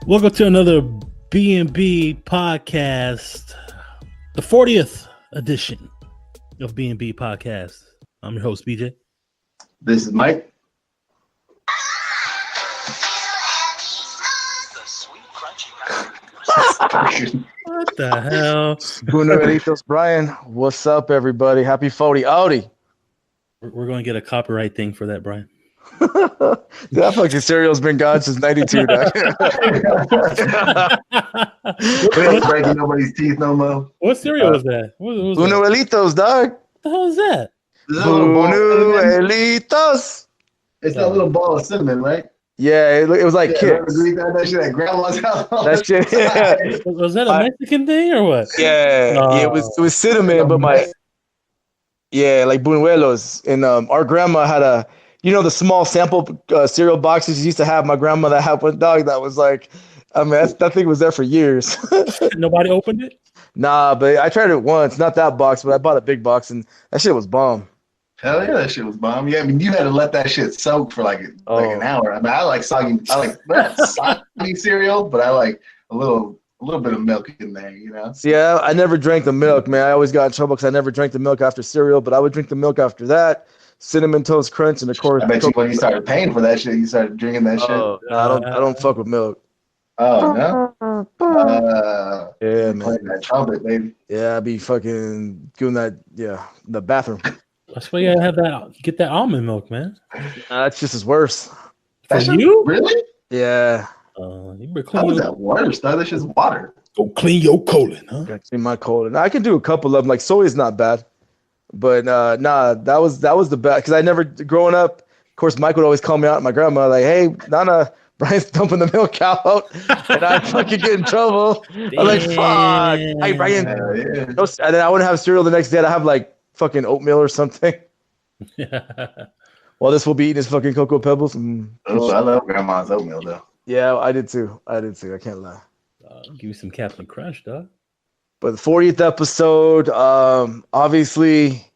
Welcome to another B.M.B. podcast, the 40th edition of B.M.B. podcast. I'm your host, BJ. This is Mike. What the hell? Buenos Brian, what's up, everybody? Happy 40. Audi. We're going to get a copyright thing for that, Brian. That fucking cereal's been gone since 92. We ain't breaking nobody's teeth no more. What cereal was that? What was Buñuelitos, dog. What the hell is that? Buñuelitos. It's that little ball of cinnamon, right? Yeah, it was like Kicks. That shit at grandma's house. That shit. Yeah. Was that a Mexican thing or what? Yeah, it was cinnamon, but like buñuelos. And our grandma had the small sample cereal boxes you used to have. My grandmother had one, dog, that was like, I mean, that thing was there for years. Nobody opened it? Nah, but I tried it once. Not that box, but I bought a big box, and that shit was bomb. Hell yeah, that shit was bomb. Yeah, I mean, you had to let that shit soak for like an hour. I mean, I like soggy cereal, but I like a little bit of milk in there, you know? See, I never drank the milk, man. I always got in trouble because I never drank the milk after cereal, but I would drink the milk after that. Cinnamon Toast Crunch, and of course, I bet you when you started paying for that shit, you started drinking that shit. No, I don't fuck with milk. Oh no! Yeah, man. Playing that trumpet, baby. Yeah, I be fucking doing that. Yeah, in the bathroom. That's why you gotta have that. Get that almond milk, man. That's just as worse. For you? Really? Yeah. You better How is that worse? That's just water. Go clean your colon, huh? Gotta clean my colon. I can do a couple of them. Like soy is not bad, but that was the best because I never growing up. Of course, Mike would always call me out. My grandma like, "Hey, Nana, Brian's dumping the milk out," and I fucking get in trouble. I'm like, "Fuck, hey Brian." Yeah. And then I wouldn't have cereal the next day. I'd have like fucking oatmeal or something. Well, this will be eating his fucking Cocoa Pebbles. Oh, I love grandma's oatmeal though. Yeah, I did too. I can't lie. Give you some Captain Crunch, dog. But the 40th episode, obviously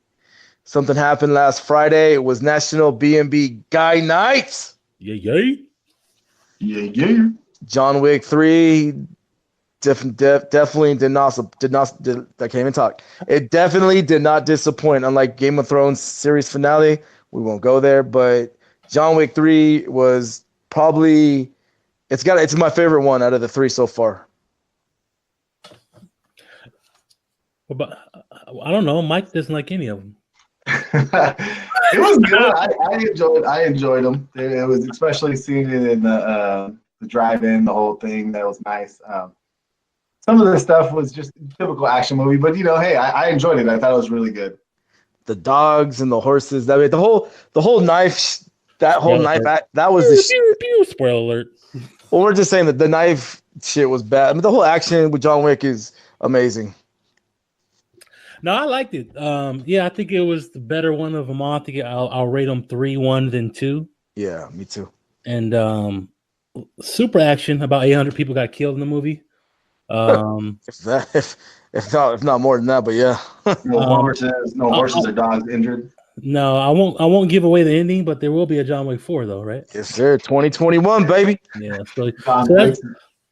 something happened last Friday. It was National B.M.B. Guy Night. Yeah. John Wick 3 definitely did not. I can't even talk. It definitely did not disappoint. Unlike Game of Thrones series finale, we won't go there. But John Wick 3 was probably it's my favorite one out of the three so far. But I don't know. Mike doesn't like any of them. It was good. I enjoyed them. It was especially seeing it in the drive-in, the whole thing. That was nice. Some of the stuff was just typical action movie, but hey, I enjoyed it. I thought it was really good. The dogs and the horses. I mean, the whole knife. That whole knife act. That was the spoiler alert. Well, we're just saying that the knife shit was bad. I mean, the whole action with John Wick is amazing. No, I liked it. I think it was the better one of them all. I think I'll rate them 3-1 than 2. Yeah, me too. And super action. About 800 people got killed in the movie. If not more than that, but yeah. No horses or dogs injured. No, I won't give away the ending, but there will be a John Wick 4 though, right? Yes, sir. 2021, baby. Yeah.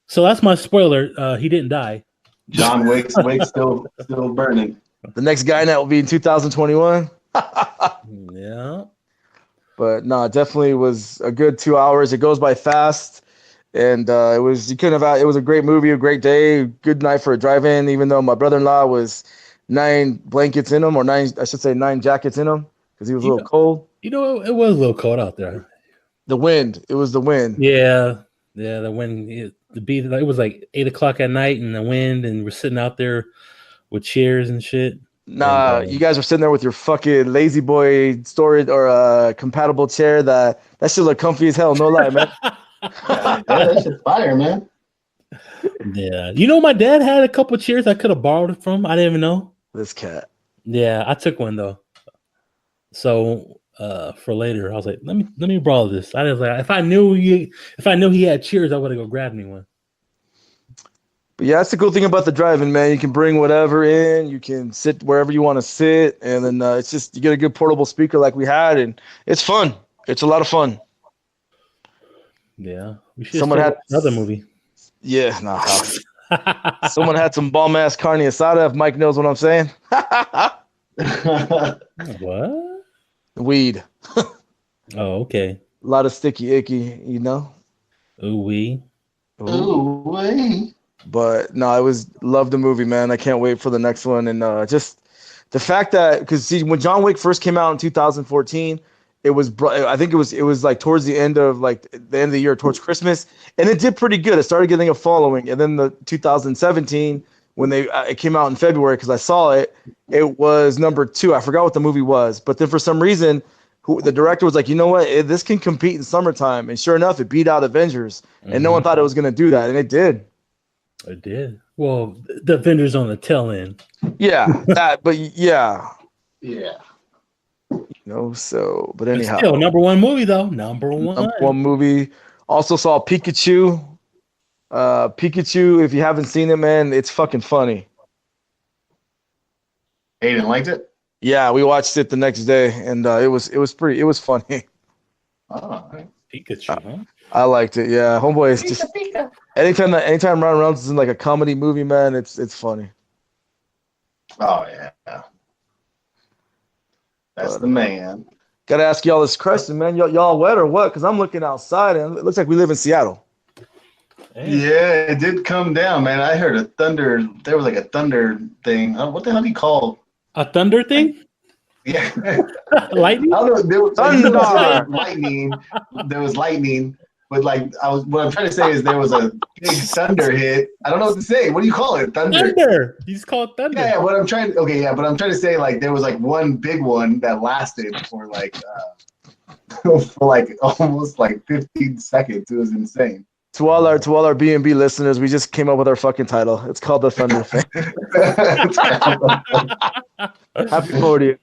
So that's my spoiler. He didn't die. John Wick's still burning. The next guy that will be in 2021. Yeah. But no, it definitely was a good 2 hours. It goes by fast. And it was a great movie, a great day, good night for a drive-in, even though my brother-in-law was 9 blankets in him, or 9 jackets in him, because he was a little cold. It was a little cold out there. It was the wind. Yeah, the wind. It was like 8:00 at night, and the wind, and we're sitting out there with chairs and shit. Nah, you guys were sitting there with your fucking lazy boy storage or compatible chair. That shit look comfy as hell. No lie, man. Yeah, that shit's fire, man. Yeah, my dad had a couple chairs I could have borrowed it from. I didn't even know. This cat. Yeah, I took one though. So for later, I was like, let me borrow this. I was like, if I knew he had chairs, I would have go grabbed me one. But yeah, that's the cool thing about the drive-in, man. You can bring whatever in. You can sit wherever you want to sit, and then it's just you get a good portable speaker like we had, and it's fun. It's a lot of fun. Yeah, we should Someone had another movie. Yeah, no. Someone had some bomb ass carne asada. If Mike knows what I'm saying. What? Weed. Oh, okay. A lot of sticky icky, you know. Ooh wee. Ooh, wait. But no, I love the movie, man. I can't wait for the next one. And just the fact that because see, when John Wick first came out in 2014, I think it was like towards the end of the year, towards Christmas, and it did pretty good. It started getting a following, and then the 2017 when it came out in February because I saw it, it was number 2. I forgot what the movie was, but then for some reason, the director was like, you know what, this can compete in summertime, and sure enough, it beat out Avengers, and no one thought it was gonna do that, and it did. It did. Well, the Avengers on the tail end. Yeah, that, but yeah. Yeah. So, but anyhow. Still, number 1 movie, though. Number one movie. Also saw Pikachu. Pikachu, if you haven't seen it, man, it's fucking funny. Aiden liked it? Yeah, we watched it the next day, and it was funny. Oh, right. Pikachu, huh? I liked it, yeah. Homeboy is just anytime Ryan Reynolds is in like a comedy movie, man, it's funny. Oh yeah. That's the man. Gotta ask y'all this question, man. Y'all wet or what? Because I'm looking outside and it looks like we live in Seattle. Yeah, it did come down, man. I heard a thunder. There was like a thunder thing. What the hell do you call a thunder thing? Yeah, lightning. I don't know. There was Thunder. lightning. There was lightning, but what I'm trying to say is there was a big thunder hit. I don't know what to say. What do you call it? Thunder. You just call it thunder. Yeah. What I'm trying. Okay, yeah, but I'm trying to say there was one big one that lasted for for almost 15 seconds. It was insane. To all our B.M.B. listeners, we just came up with our fucking title. It's called The Thunder Thing. Happy 40th.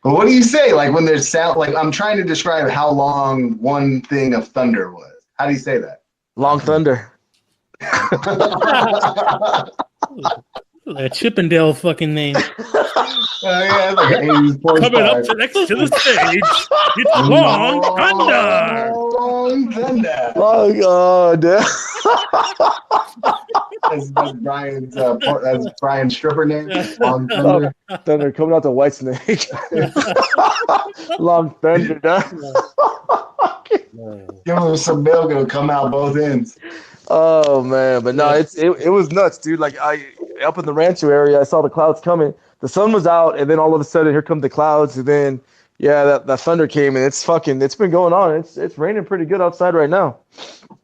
But what do you say? When there's sound, I'm trying to describe how long one thing of thunder was. How do you say that? Long thunder. A Chippendale fucking name. Yeah, like an 80s porn Coming star. up next to the stage, it's Long Thunder. Long Thunder. Oh God. That's Brian's stripper name. Long Thunder. Thunder coming out the White Snake. Long Thunder. Give him some milk, it'll come out both ends. Oh man, but no, it was nuts, dude. Up in the Rancho area, I saw the clouds coming. The sun was out, and then all of a sudden, here come the clouds, and then that thunder came, and it's been going on. It's raining pretty good outside right now.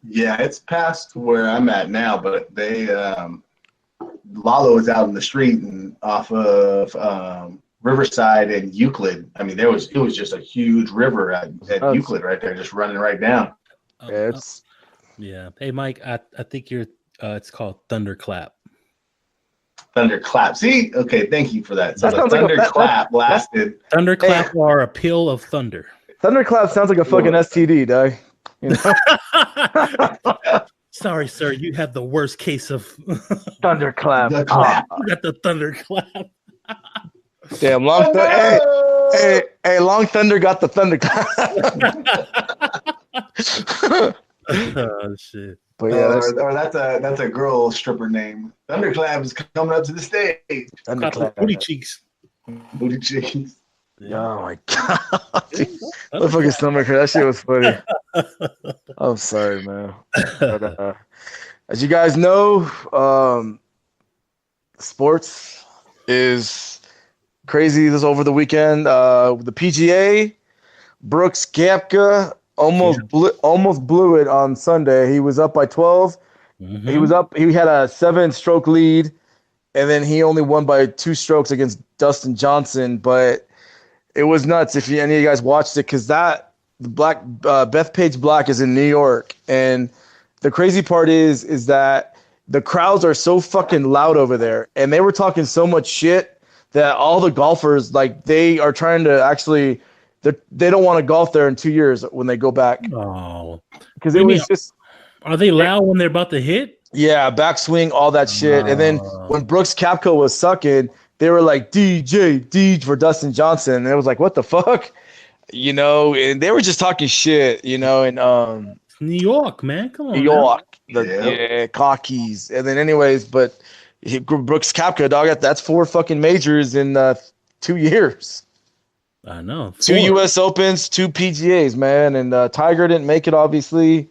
Yeah, it's past where I'm at now, but they Lalo is out in the street and off of Riverside and Euclid. I mean, it was just a huge river at Euclid right there, just running right down. Yeah. Hey, Mike, I think you're. It's called Thunderclap. Thunderclap. See? Okay, thank you for that. So That the thunderclap lasted. Thunderclap or a peal of thunder. Thunderclap sounds like a fucking STD, dog. You know? Sorry, sir. You have the worst case of Thunderclap. The clap. You got the thunderclap. Damn, Long Thunder. Hey, Long Thunder got the thunderclap. Oh shit. But yeah, or that's a girl stripper name. Thunderclap is coming up to the stage. Thunderclap. Booty cheeks. Booty cheeks. Oh my god. What fucking stomach hurt. That shit was funny. I'm sorry, man. But, as you guys know, sports is crazy this over the weekend. The PGA, Brooks Koepka almost blew it on Sunday. He was up by 12. Mm-hmm. He had a 7-stroke lead, and then he only won by 2 strokes against Dustin Johnson. But it was nuts if any of you guys watched it, because Bethpage Black is in New York, and the crazy part is that the crowds are so fucking loud over there, and they were talking so much shit that all the golfers, they are trying to actually, they don't want to golf there in 2 years when they go back. Oh, because it was just. Are they loud when they're about to hit? Yeah, backswing, all that shit. And then when Brooks Koepka was sucking, they were like DJ for Dustin Johnson, and it was like, what the fuck? And they were just talking shit, and New York, man. Come New on. York, Yep. cockies, and then anyways, but Brooks Koepka, dog, that's 4 fucking majors in 2 years. I know. 2 4. U.S. Opens, 2 PGAs, man, and Tiger didn't make it. Obviously,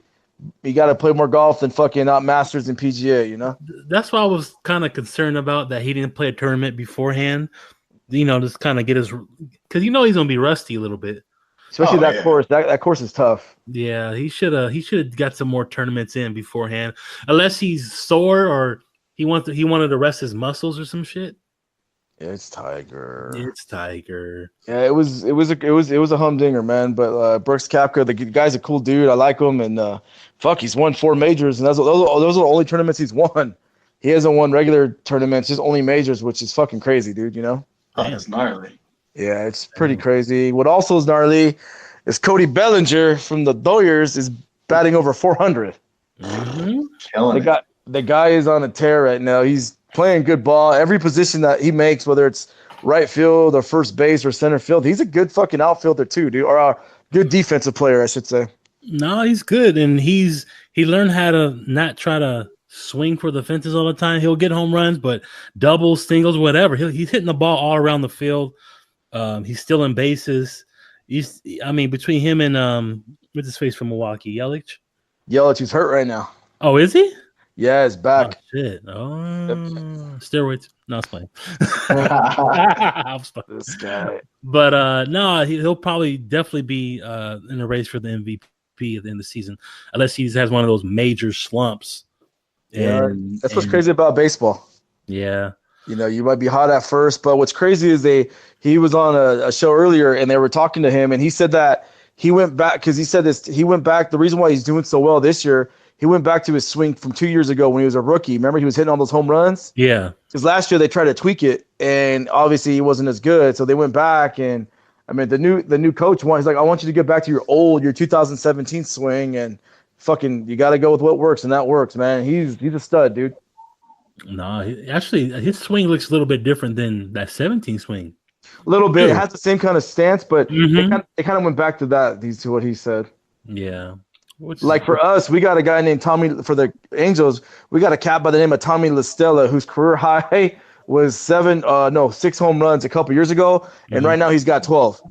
you got to play more golf than fucking out Masters and PGA. That's why I was kind of concerned about that he didn't play a tournament beforehand. Just kind of get his, because he's gonna be rusty a little bit. Especially that course. That course is tough. Yeah, he should have got some more tournaments in beforehand, unless he's sore or he wanted to rest his muscles or some shit. It's Tiger. Yeah, it was a humdinger, man. But Brooks Koepka, the guy's a cool dude. I like him, and he's won 4 majors, and those are the only tournaments he's won. He hasn't won regular tournaments, just only majors, which is fucking crazy, dude. Oh, that's gnarly. Yeah, it's pretty crazy. What also is gnarly is Cody Bellinger from the Doyers is batting over 400. Killing The guy is on a tear right now. He's playing good ball. Every position that he makes, whether it's right field or first base or center field, he's a good fucking outfielder too, dude. Or a good defensive player, I should say. No, he's good, and he learned how to not try to swing for the fences all the time. He'll get home runs, but doubles, singles, whatever. He's hitting the ball all around the field. He's stealing bases. Between him and what's his face from Milwaukee, Yelich? Yelich, he's hurt right now. Oh, is he? Yeah, he's back. Oh, shit. Steroids. No, I was playing. This guy. But no, he'll probably definitely be in a race for the MVP at the end of the season, unless he has one of those major slumps. That's what's crazy about baseball. Yeah. You might be hot at first, but what's crazy is he was on a show earlier and they were talking to him and he said that he went back because he said this. He went back. The reason why he's doing so well this year, he went back to his swing from 2 years ago when he was a rookie. Remember, he was hitting all those home runs? Yeah. Because last year they tried to tweak it and obviously he wasn't as good. So they went back and the new coach he's like, I want you to get back to your 2017 swing and fucking you got to go with what works, and that works, man. He's a stud, dude. No, actually, his swing looks a little bit different than that 17 swing. A little bit. It has the same kind of stance, but Mm-hmm. they kind of went back to that. To what he said. Yeah. Like for us, we got a guy named Tommy for the Angels. We got a cat by the name of Tommy LaStella, whose career high was 6 home runs a couple years ago, and right now he's got 12.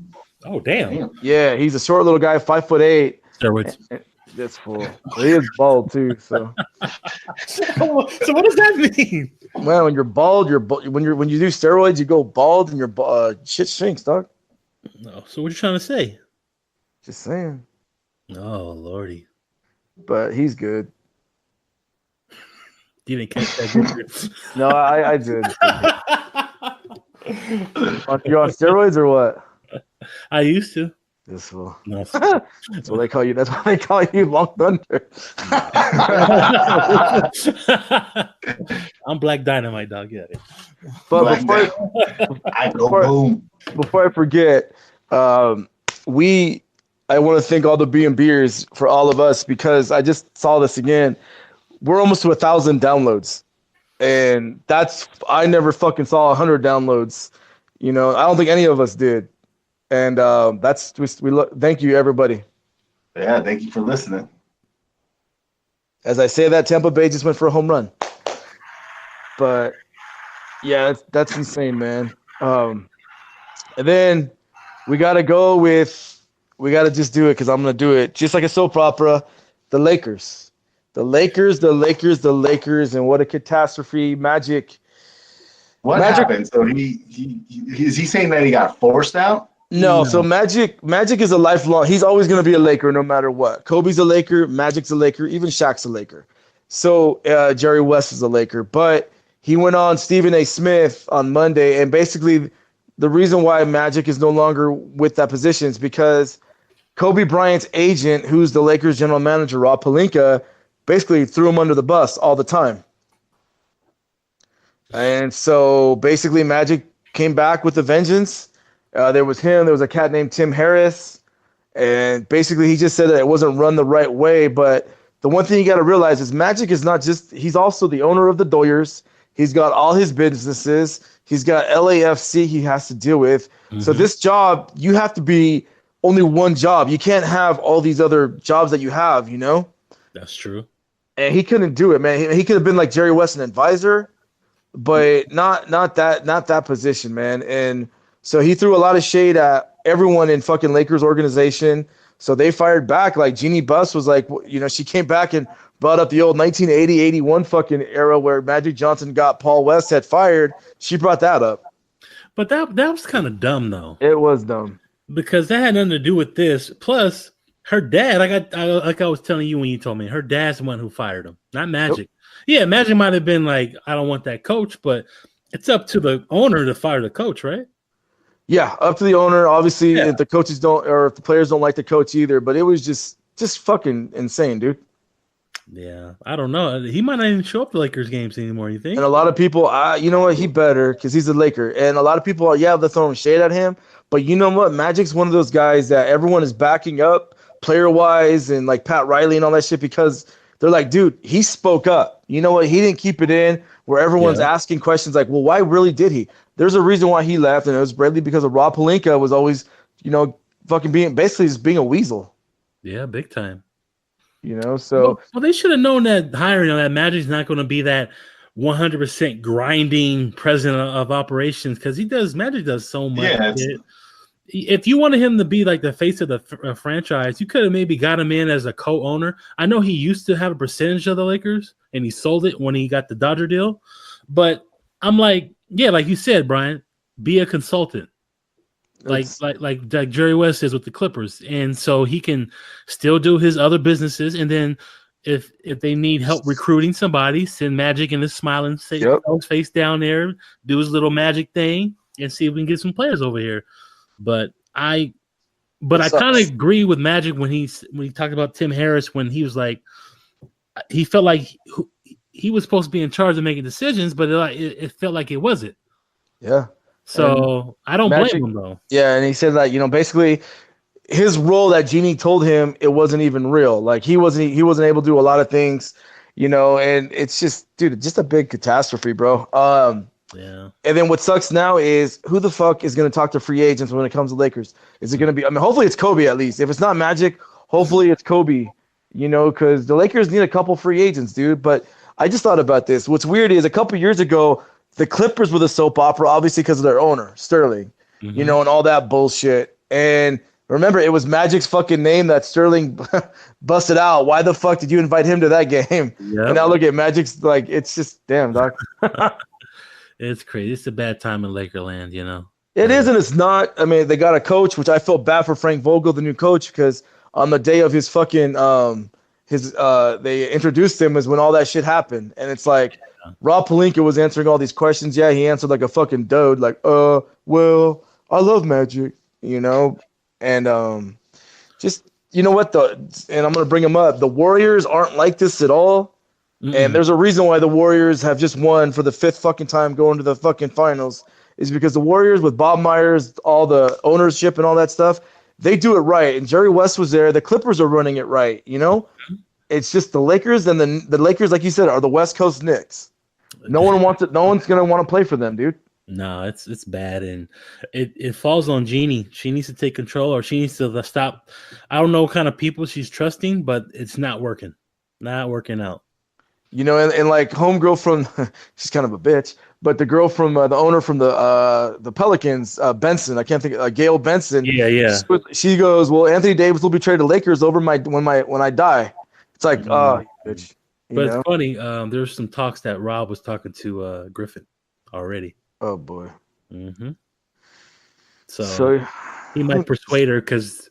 Oh, damn. Yeah, he's a short little guy, 5'8". Steroids. That's full. He is bald too. So. So what does that mean? Man, when you're bald, when you do steroids, you go bald and your shit shrinks, dog. No. So what you trying to say? Just saying. Oh, Lordy. But he's good. You didn't catch that. No, I did. You're on steroids or what? I used to. This fool. No. That's what they call you. That's why they call you Long Thunder. I'm Black Dynamite, dog. Yeah. But before I forget, I want to thank all the B&Bers for all of us because I just saw this again. We're almost to 1,000 downloads, and I never fucking saw 100 downloads. I don't think any of us did. And thank you, everybody. Yeah, thank you for listening. As I say that, Tampa Bay just went for a home run. But, yeah, that's insane, man. And then we got to just do it because I'm going to do it. Just like a soap opera, the Lakers. The Lakers, and what a catastrophe. Magic. What happened? So is he saying that he got forced out? No, so Magic is a lifelong. He's always going to be a Laker no matter what. Kobe's a Laker, Magic's a Laker, even Shaq's a Laker. So Jerry West is a Laker, but he went on Stephen A. Smith on Monday, and basically the reason why Magic is no longer with that position is because Kobe Bryant's agent, who's the Lakers general manager, Rob Pelinka, basically threw him under the bus all the time. And so basically Magic came back with a vengeance. There was him. There was a cat named Tim Harris. And basically he just said that it wasn't run the right way. But the one thing you got to realize is Magic is not just – he's also the owner of the Doyers. He's got all his businesses. He's got LAFC he has to deal with. Mm-hmm. So this job, you have to be only one job. You can't have all these other jobs that you have, you know? That's true. And he couldn't do it, man. He could have been like Jerry West, an advisor, but not that position, man. And so he threw a lot of shade at everyone in fucking Lakers organization. So they fired back. Like Jeannie Buss was like, you know, she came back and brought up the old 1980-81 fucking era where Magic Johnson got Paul Westhead fired. She brought that up. But that was kind of dumb though. It was dumb because that had nothing to do with this. Plus, her dad, like I was telling you when you told me, her dad's the one who fired him, not Magic. Nope. Yeah, Magic might have been like, I don't want that coach, but it's up to the owner to fire the coach, right? Yeah, up to the owner. Obviously, if the coaches don't, or if the players don't like the coach either. But it was just fucking insane, dude. Yeah, I don't know. He might not even show up to Lakers games anymore. You think? And a lot of people, you know what? He better because he's a Laker. And a lot of people, they're throwing shade at him. But you know what? Magic's one of those guys that everyone is backing up, player wise, and like Pat Riley and all that shit because they're like, dude, he spoke up. You know what? He didn't keep it in. Where everyone's asking questions like, well, why really did he? There's a reason why he left, and it was really because of Rob Pelinka was always, you know, fucking basically just being a weasel. Yeah, big time. You know, so well they should have known that hiring that Magic's not going to be that 100% grinding president of operations because Magic does so much. Yeah, if you wanted him to be like the face of the franchise, you could have maybe got him in as a co-owner. I know he used to have a percentage of the Lakers, and he sold it when he got the Dodger deal. But I'm like, yeah, like you said, Brian, be a consultant. Like Jerry West is with the Clippers, and so he can still do his other businesses. And then if they need help recruiting somebody, send Magic in his smiling face down there, do his little Magic thing, and see if we can get some players over here. But I kind of agree with Magic when he talked about Tim Harris when he was like, he felt like he was supposed to be in charge of making decisions, but it felt like it wasn't. Yeah. So I don't blame him though. Yeah, and he said that, you know, basically his role that Jeannie told him it wasn't even real. Like he wasn't able to do a lot of things, you know, and it's just, dude, just a big catastrophe, bro. Yeah. And then what sucks now is who the fuck is going to talk to free agents when it comes to Lakers? Is it going to be? I mean, hopefully it's Kobe at least. If it's not Magic, hopefully it's Kobe. You know, because the Lakers need a couple free agents, dude. But I just thought about this. What's weird is a couple years ago, the Clippers were the soap opera, obviously because of their owner, Sterling, you know, and all that bullshit. And remember, it was Magic's fucking name that Sterling busted out. Why the fuck did you invite him to that game? Yep. And now look at Magic's, like, it's just, damn, dog. It's crazy. It's a bad time in Lakerland, you know. It is and it's not. I mean, they got a coach, which I feel bad for Frank Vogel, the new coach, because on the day of his fucking they introduced him is when all that shit happened. And it's like Rob Pelinka was answering all these questions. Yeah, he answered like a fucking dode, like, well, I love Magic, you know. And just, you know what, and I'm gonna bring him up. The Warriors aren't like this at all. And there's a reason why the Warriors have just won for the 5th fucking time going to the fucking finals is because the Warriors with Bob Myers, all the ownership and all that stuff, they do it right. And Jerry West was there. The Clippers are running it right, you know? It's just the Lakers, and the Lakers, like you said, are the West Coast Knicks. No one wants it. No one's going to want to play for them, dude. No, it's bad. And it falls on Jeannie. She needs to take control, or she needs to stop. I don't know what kind of people she's trusting, but it's not working. Not working out. You know, and like homegirl from, she's kind of a bitch, but the girl from the owner from the Pelicans, Benson, I can't think, Gail Benson. Yeah. She goes, well, Anthony Davis will be traded to Lakers over when I die. It's like, bitch. But it's funny. There's some talks that Rob was talking to Griffin already. Oh boy. Mm-hmm. So he might persuade her because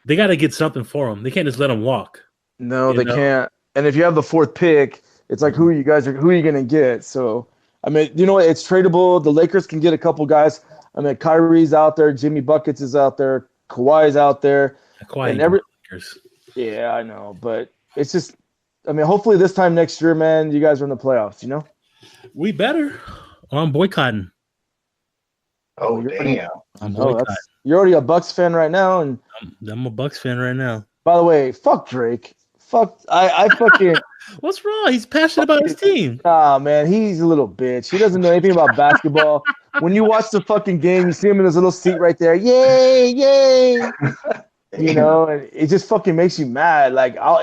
they got to get something for him. They can't just let him walk. No, they can't. And if you have the 4th pick, it's like who are you going to get? So, I mean, you know what? It's tradable. The Lakers can get a couple guys. I mean, Kyrie's out there. Jimmy Buckets is out there. Kawhi's out there. Lakers. Yeah, I know. But it's just, I mean, hopefully this time next year, man, you guys are in the playoffs, you know? We better. I'm boycotting. Oh, damn. I'm boycotting. You're already a Bucks fan right now. And I'm a Bucks fan right now. By the way, fuck Drake. fuck. I fucking. What's wrong? He's passionate about his team. Nah, man, he's a little bitch. He doesn't know anything about basketball. When you watch the fucking game, you see him in his little seat right there. Yay, yay. You know, and it just fucking makes you mad. Like all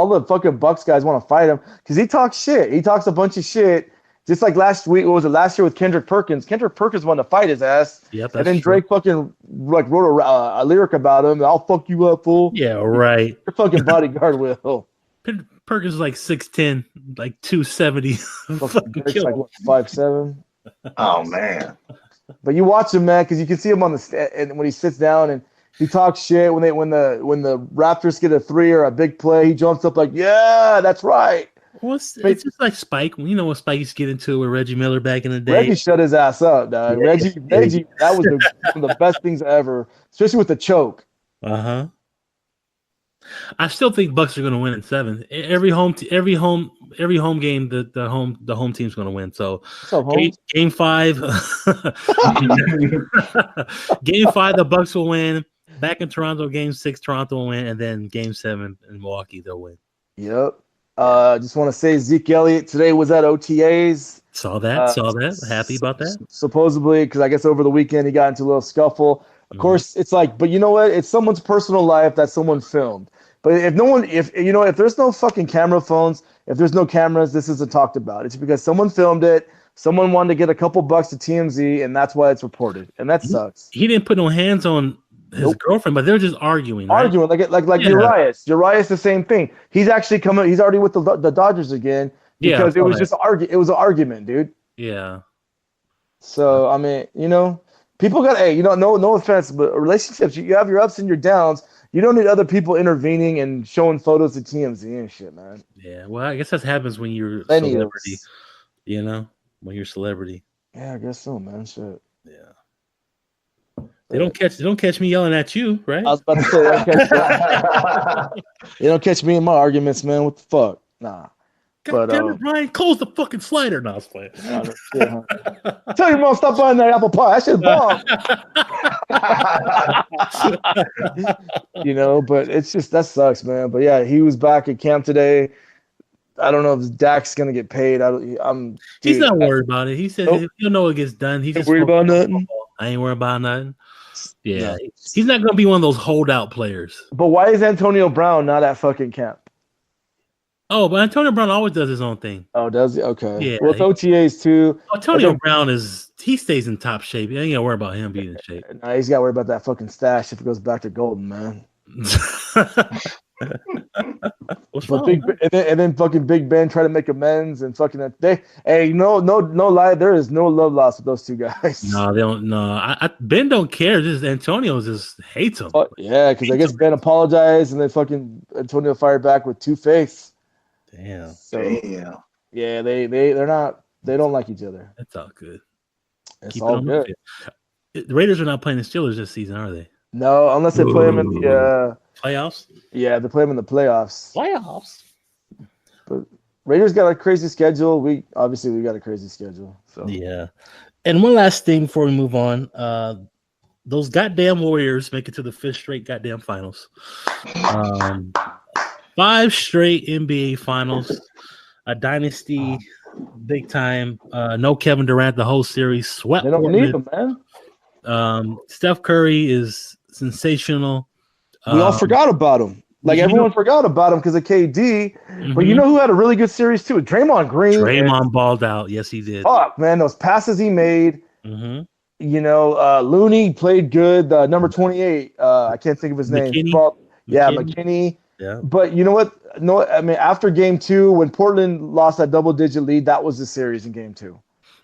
the fucking Bucks guys want to fight him because he talks shit. He talks a bunch of shit. Just like last week, what was it? Last year with Kendrick Perkins. Kendrick Perkins wanted to fight his ass. Yep, and then Drake fucking like wrote a lyric about him. I'll fuck you up, fool. Yeah, right. Your fucking bodyguard will. Perkins is like 6'10", like 270. Drake's like what, 5'7". Oh man. But you watch him, man, because you can see him on the and when he sits down and he talks shit. When the Raptors get a 3 or a big play, he jumps up like, yeah, that's right. Well, it's just like Spike. You know when Spike used to get into it with Reggie Miller back in the day. Reggie shut his ass up, dog. Yeah. Reggie, that was one of the best things ever, especially with the choke. I still think Bucks are going to win in 7. Every home game, the home team's going to win. So game 5, game 5, the Bucks will win. Back in Toronto, game 6, Toronto will win, and then game 7 in Milwaukee, they'll win. Yep. Just want to say Zeke Elliott today was at OTAs. Saw that. Happy about that. Supposedly, because I guess over the weekend he got into a little scuffle. Of course, it's like, but you know what? It's someone's personal life that someone filmed. But if there's no fucking camera phones, if there's no cameras, this isn't talked about. It's because someone filmed it. Someone wanted to get a couple bucks to TMZ, and that's why it's reported. And that sucks. He didn't put no hands on his girlfriend, but they're just arguing. Arguing like Urias. Urias, the same thing. He's actually coming. He's already with the Dodgers again because it was just it was an argument, dude. Yeah. So I mean, people got no offense, but relationships, you have your ups and your downs. You don't need other people intervening and showing photos of TMZ and shit, man. Yeah, well, I guess that happens when you're a celebrity. When you're a celebrity. Yeah, I guess so, man. Shit. Yeah. They don't catch me yelling at you, right? I was about to say they don't catch me in my arguments, man. What the fuck? Nah. God damn it, Ryan, close the fucking slider. No, I was playing. Tell your mom stop buying that apple pie. That shit's bomb. But it's just that sucks, man. But yeah, he was back at camp today. I don't know if Dak's gonna get paid. He's not worried about it. He said he'll know it gets done. He's just worried about nothing. I ain't worried about nothing. Yeah, he's not gonna be one of those holdout players. But why is Antonio Brown not at fucking camp? Oh, but Antonio Brown always does his own thing. Oh, does he? Okay. Yeah. Well, it's OTAs too. Antonio Brown he stays in top shape. You ain't gotta worry about him being in shape. Nah, he's gotta worry about that fucking stash if it goes back to Golden, man. What's wrong? And then fucking Big Ben try to make amends and fucking no lie, there is no love lost with those two guys. No, they don't. No, Ben don't care. Just Antonio just hates him. Yeah, because I guess Ben apologized and then fucking Antonio fired back with two-face. Damn. Yeah, they're not. They don't like each other. It's all good. It's all good. The Raiders are not playing the Steelers this season, are they? No, unless they play them in the playoffs. Yeah, they play them in the playoffs. But Raiders got a crazy schedule. We got a crazy schedule. So yeah. And one last thing before we move on, those goddamn Warriors make it to the 5th straight goddamn finals. 5 straight NBA finals, a dynasty, big time. No Kevin Durant the whole series. Swept. They don't need him, man. Steph Curry is sensational. We all forgot about him. Like everyone forgot about him because of KD. Mm-hmm. But you know who had a really good series too? Draymond Green. Draymond balled out. Yes, he did. Oh man, those passes he made. Mm-hmm. Looney played good. Number 28. I can't think of his name. McKinney. Yeah. But you know what? No, I mean after game 2, when Portland lost that double-digit lead, that was the series in game 2.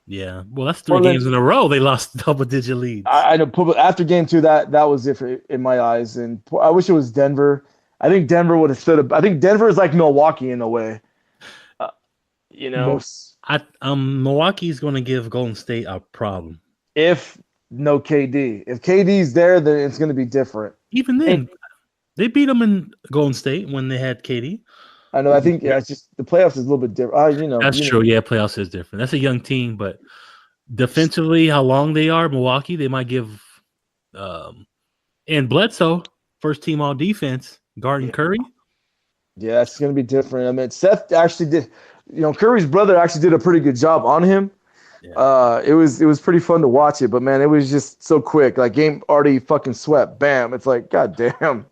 Yeah. Well, that's 3 games in a row they lost double-digit leads. I know. After game 2, that was it in my eyes, and I wish it was Denver. I think Denver would have stood up. I think Denver is like Milwaukee in a way. Milwaukee's going to give Golden State a problem. If no KD. If KD's there, then it's going to be different. Even then, they beat them in Golden State when they had KD. I know. I think it's just the playoffs is a little bit different. That's true. Yeah, playoffs is different. That's a young team, but defensively, how long they are, Milwaukee, they might give. And Bledsoe, first team all defense, guarding Curry. Yeah, it's gonna be different. I mean, Seth actually did. Curry's brother actually did a pretty good job on him. Yeah. It was pretty fun to watch it, but man, it was just so quick. Like game already fucking swept. Bam! It's like god damn.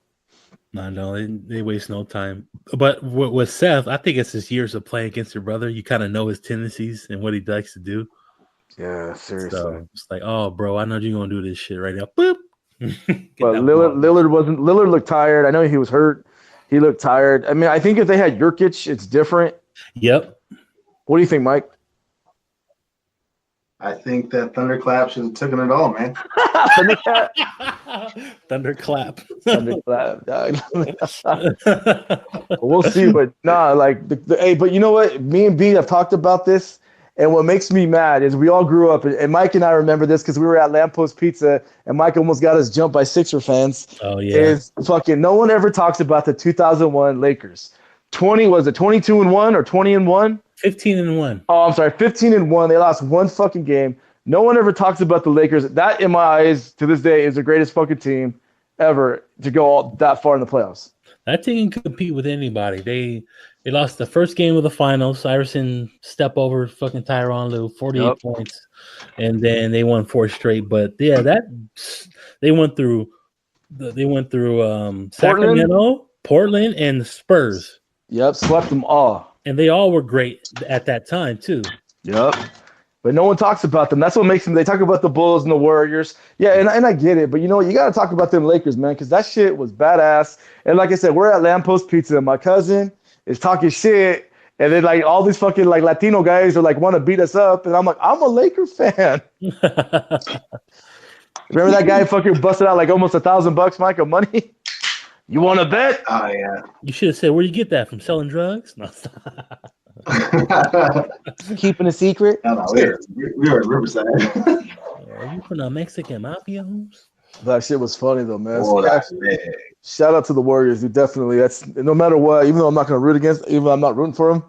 No, they waste no time. But with Seth, I think it's his years of playing against your brother. You kind of know his tendencies and what he likes to do. Yeah, seriously. So it's like, oh, bro, I know you're gonna do this shit right now. Boop. But Lillard looked tired. I know he was hurt. He looked tired. I mean, I think if they had Jurkic, it's different. Yep. What do you think, Mike? I think that Thunderclap should have taken it all, man. Thunderclap. Thunderclap, dog. We'll see, but hey, but you know what? Me and B have talked about this, and what makes me mad is we all grew up, and Mike and I remember this because we were at Lamppost Pizza, and Mike almost got us jumped by Sixer fans. Oh yeah. Is fucking no one ever talks about the 2001 Lakers. 22-1 or 20-1? 15-1. Oh, I'm sorry, 15-1. They lost one fucking game. No one ever talks about the Lakers. That, in my eyes, to this day, is the greatest fucking team ever to go that far in the playoffs. That team can compete with anybody. They lost the first game of the finals. Iverson step over fucking Tyronn Lue, 48 points, and then they won 4 straight. But yeah, they went through Sacramento, Portland, and the Spurs. Yep, swept them all. And they all were great at that time, too. Yep. But no one talks about them. That's what makes them. They talk about the Bulls and the Warriors. Yeah, and I get it. But you know what? You got to talk about them Lakers, man, because that shit was badass. And like I said, we're at Lamppost Pizza, and my cousin is talking shit. And then like all these fucking like Latino guys are like want to beat us up. And I'm like, I'm a Laker fan. Remember that guy fucking busted out like almost $1,000, Mike, of money? You want to bet? Oh, yeah. You should have said, where you get that from? Selling drugs? No. Keeping a secret? No, we were at Riverside. Are you from the Mexican mafia homes? That shit was funny though, man. Oh, that's big. Shout out to the Warriors. You definitely, that's no matter what, even though I'm not going to root against, even though I'm not rooting for them,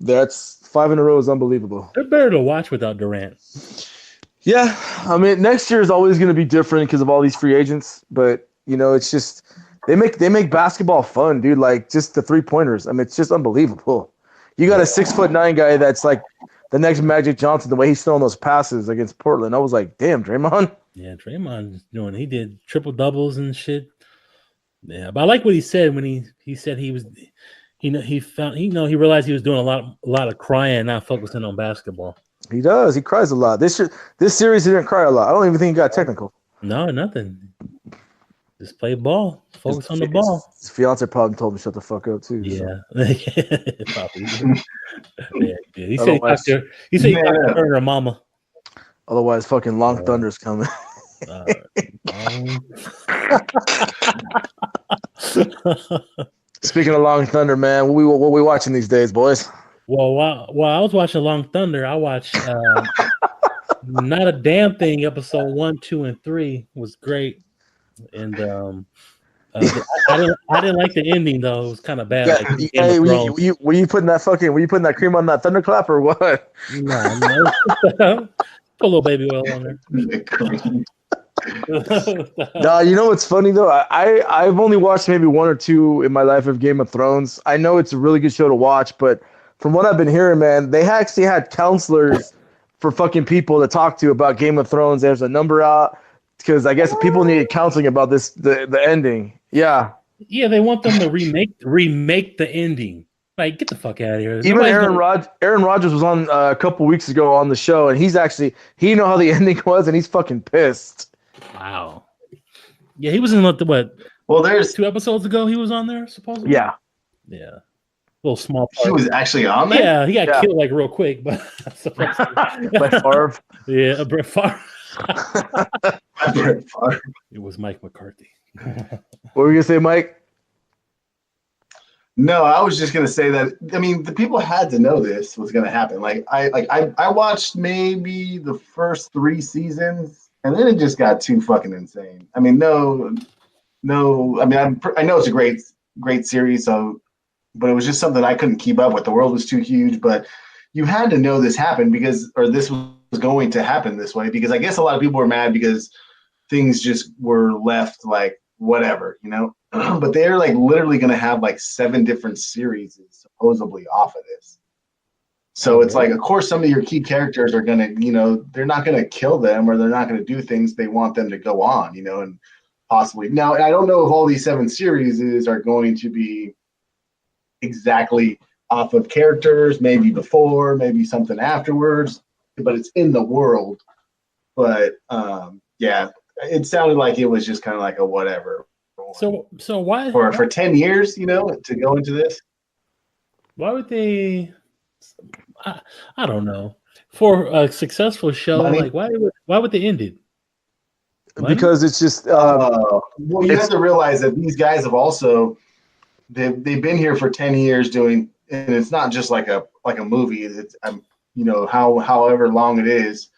that's 5 in a row is unbelievable. They're better to watch without Durant. Yeah. I mean, next year is always going to be different because of all these free agents, but you know, it's just, they make basketball fun, dude. Like just the 3-pointers. I mean, it's just unbelievable. You got a 6'9" guy that's like the next Magic Johnson. The way he's throwing those passes against Portland, I was like, damn, Draymond. Yeah, Draymond doing. He did triple doubles and shit. Yeah, but I like what he said when he said he was. He realized he was doing a lot of crying, not focusing on basketball. He does. He cries a lot. This series he didn't cry a lot. I don't even think he got technical. No, nothing. Just play ball. Focus on the ball. His fiance probably told him to shut the fuck up too. Yeah, probably. Yeah. He said he talked to her mama. Otherwise, fucking Long Thunder's coming. Speaking of Long Thunder, man, what we watching these days, boys? Well, while I was watching Long Thunder, I watched Not a Damn Thing. Episode 1, 2, and 3 was great. And I didn't like the ending though. It was kind of bad. Yeah, like hey, were you putting that cream on that thunderclap or what? No. Put a little baby oil on there. No, you know what's funny though? I've only watched maybe 1 or 2 in my life of Game of Thrones. I know it's a really good show to watch, but from what I've been hearing, man, they actually had counselors for fucking people to talk to about Game of Thrones. There's a number out. Because I guess people needed counseling about the ending. Yeah. Yeah, they want them to remake the ending. Like, get the fuck out of here. Even Aaron Rodgers was on a couple weeks ago on the show, and he know how the ending was, and he's fucking pissed. Wow. Yeah, he was in what? Well, there's 2 episodes ago. He was on there, supposedly. Yeah. Yeah. Little small part. He was actually on there. Yeah, he got killed like real quick, but Brett Favre. Yeah, Brett Favre. Brett Favre. It was Mike McCarthy. What were you gonna say, Mike? No, I was just gonna say that. I mean, the people had to know this was gonna happen. I watched maybe the first 3 seasons, and then it just got too fucking insane. I mean, no. I mean, I know it's a great series, but it was just something I couldn't keep up with. The world was too huge, but you had to know this happened this was going to happen this way, because I guess a lot of people were mad because things just were left like whatever, you know. but they're like literally going to have like 7 different series supposedly off of this. So it's like, of course, some of your key characters are going to, they're not going to kill them or they're not going to do things they want them to go on, and possibly. Now, I don't know if all these 7 series are going to be exactly off of characters, maybe before, maybe something afterwards, but it's in the world. But yeah, it sounded like it was just kind of like a whatever. So why for 10 years, to go into this? Why would they? I don't know. For a successful show, Money? like why would they end it? Money? Because it's just well, you have to realize that these guys have also they've been here for 10 years doing, and it's not just like a movie. It's however long it is.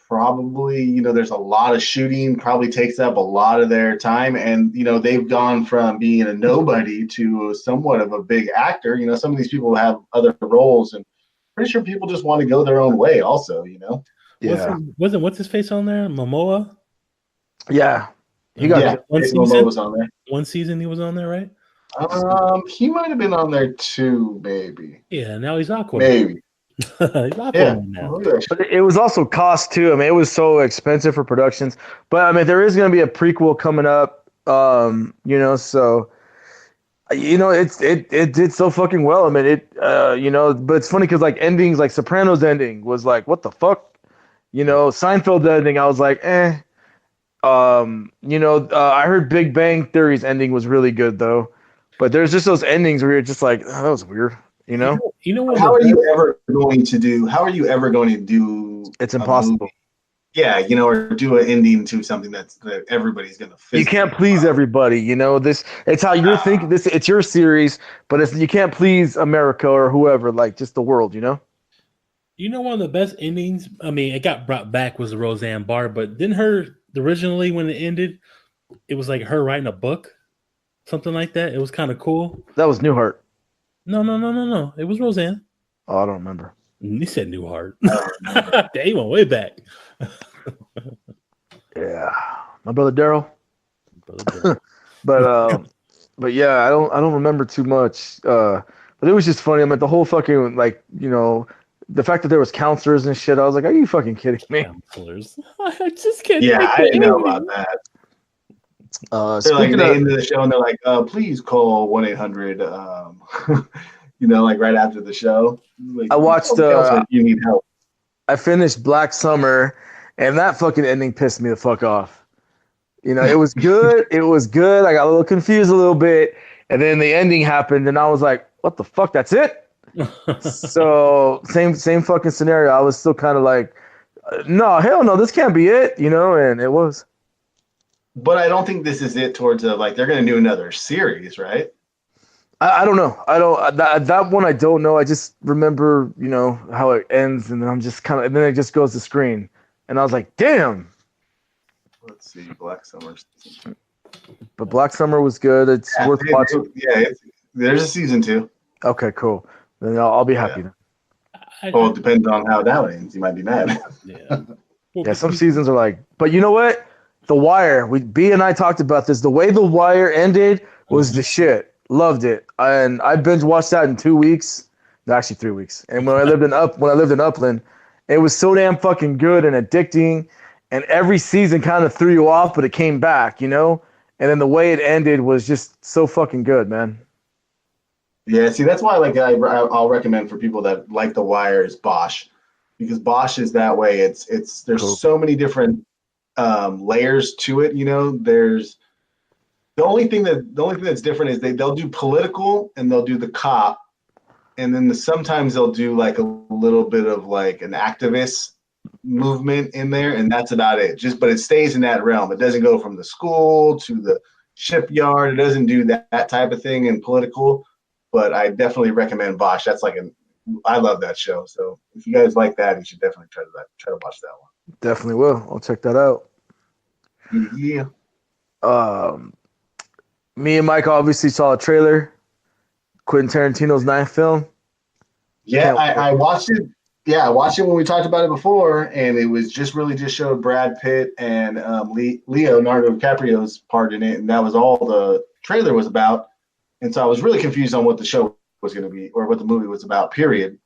Probably, there's a lot of shooting, probably takes up a lot of their time. And, they've gone from being a nobody to somewhat of a big actor. Some of these people have other roles, and pretty sure people just want to go their own way also, Yeah. Wasn't what's his face on there? Momoa? Yeah. He got Momoa was on there. One season he was on there, right? He might have been on there too, maybe. Yeah, now he's Aquaman. Maybe. He's Aquaman now. But it was also cost too. I mean, it was so expensive for productions. But I mean, there is going to be a prequel coming up. So it did so fucking well. I mean, but it's funny because like endings, like Sopranos ending was like, what the fuck? Seinfeld ending, I was like, eh. I heard Big Bang Theory's ending was really good though. But there's just those endings where you're just like, oh, that was weird. What? How are you ever going to do? It's impossible. Yeah, or do an ending to something that everybody's gonna. You can't please everybody. It's how you're thinking. It's your series, but you can't please America or whoever. Like just the world. One of the best endings. I mean, it got brought back was the Roseanne Barr, but didn't her originally when it ended, it was like her writing a book, something like that. It was kind of cool. That was Newhart. No. It was Roseanne. Oh, I don't remember. You said Newhart. They went way back. Yeah, my brother Daryl. But yeah, I don't remember too much. But it was just funny. I mean, the whole fucking the fact that there was counselors and shit. I was like, are you fucking kidding me? Counselors. I just can't. Yeah, I didn't know about that. They're like they end the show and they're like, please call 1-800. Like right after the show. Like, I watched. You need help. I finished Black Summer, and that fucking ending pissed me the fuck off. It was good. It was good. I got a little confused a little bit, and then the ending happened, and I was like, "What the fuck? That's it." So same fucking scenario. I was still kind of like, "No, hell no, this can't be it," and it was. But I don't think this is it towards they're going to do another series, right? I don't know. I don't that one. I don't know. I just remember, how it ends, and then I'm just kind of, and then it just goes to screen, and I was like, damn. Let's see, Black Summer. But Black Summer was good. It's worth watching. There's a season 2. Okay, cool. Then I'll be happy. Well, it depends on how that ends. You might be mad. Yeah, some seasons are like, but you know what? The Wire. B and I talked about this. The way The Wire ended was the shit. Loved it, and I binge watched that in 2 weeks. No, actually 3 weeks. And when I lived in Upland, it was so damn fucking good and addicting. And every season kind of threw you off, but it came back, And then the way it ended was just so fucking good, man. Yeah, see, that's why I'll recommend for people that like The Wire is Bosch, because Bosch is that way. There's cool. So many different layers to it. There's. The only thing that's different is they'll do political and they'll do the cop, and then sometimes they'll do like a little bit of like an activist movement in there, and that's about it. But it stays in that realm. It doesn't go from the school to the shipyard. It doesn't do that type of thing in political. But I definitely recommend Bosch. That's I love that show. So if you guys like that, you should definitely try to watch that one. Definitely will. I'll check that out. Yeah. Me and Mike obviously saw a trailer. Quentin Tarantino's 9th film. Yeah, I watched it. yeah, I watched it when we talked about it before, and it was just really just showed Brad Pitt and Leonardo DiCaprio's part in it, and that was all the trailer was about. And so I was really confused on what the show was going to be or what the movie was about. Period.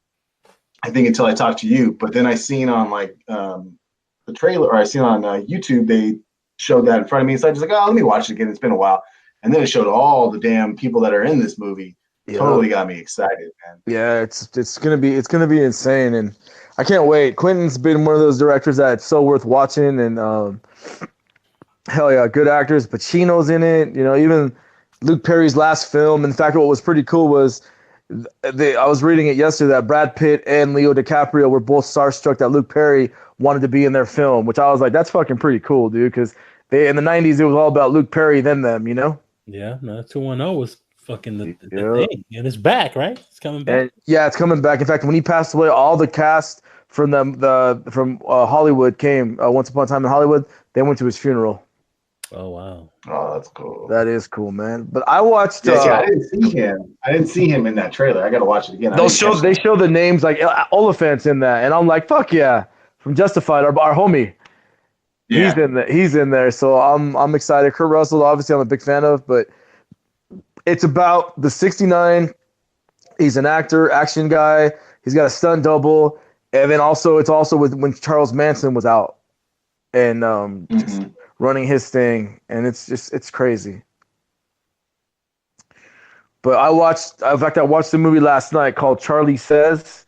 I think until I talked to you, but then I seen on like the trailer, or I seen on YouTube they showed that in front of me, so I just like, oh, let me watch it again. It's been a while, and then it showed all the damn people that are in this movie. Yeah. Totally got me excited, man. Yeah, it's gonna be insane, and I can't wait. Quentin's been one of those directors that's so worth watching, and hell yeah, good actors. Pacino's in it, you know, even Luke Perry's last film. In fact, what was pretty cool was I was reading it yesterday that Brad Pitt and Leo DiCaprio were both starstruck that Luke Perry wanted to be in their film, which I was like, that's fucking pretty cool, dude, because they in the 90s, it was all about Luke Perry, then them, you know? Yeah, no, 210 was fucking the Yeah. thing. And it's back, right? It's coming back. And yeah, it's coming back. In fact, when he passed away, all the cast from from Hollywood came. Once Upon a Time in Hollywood, they went to his funeral. Oh, wow. Oh, that's cool. That is cool, man. But I watched. Yeah, see, I didn't see him. I didn't see him in that trailer. I got to watch it again. They show the names like Oliphant's in that, and I'm like, fuck yeah, from Justified, our homie. Yeah. He's in there. So I'm excited. Kurt Russell, obviously, I'm a big fan of, but it's about the '69. He's an actor, action guy. He's got a stunt double, and then it's also with when Charles Manson was out, and just running his thing, and it's crazy. But I watched the movie last night called Charlie Says,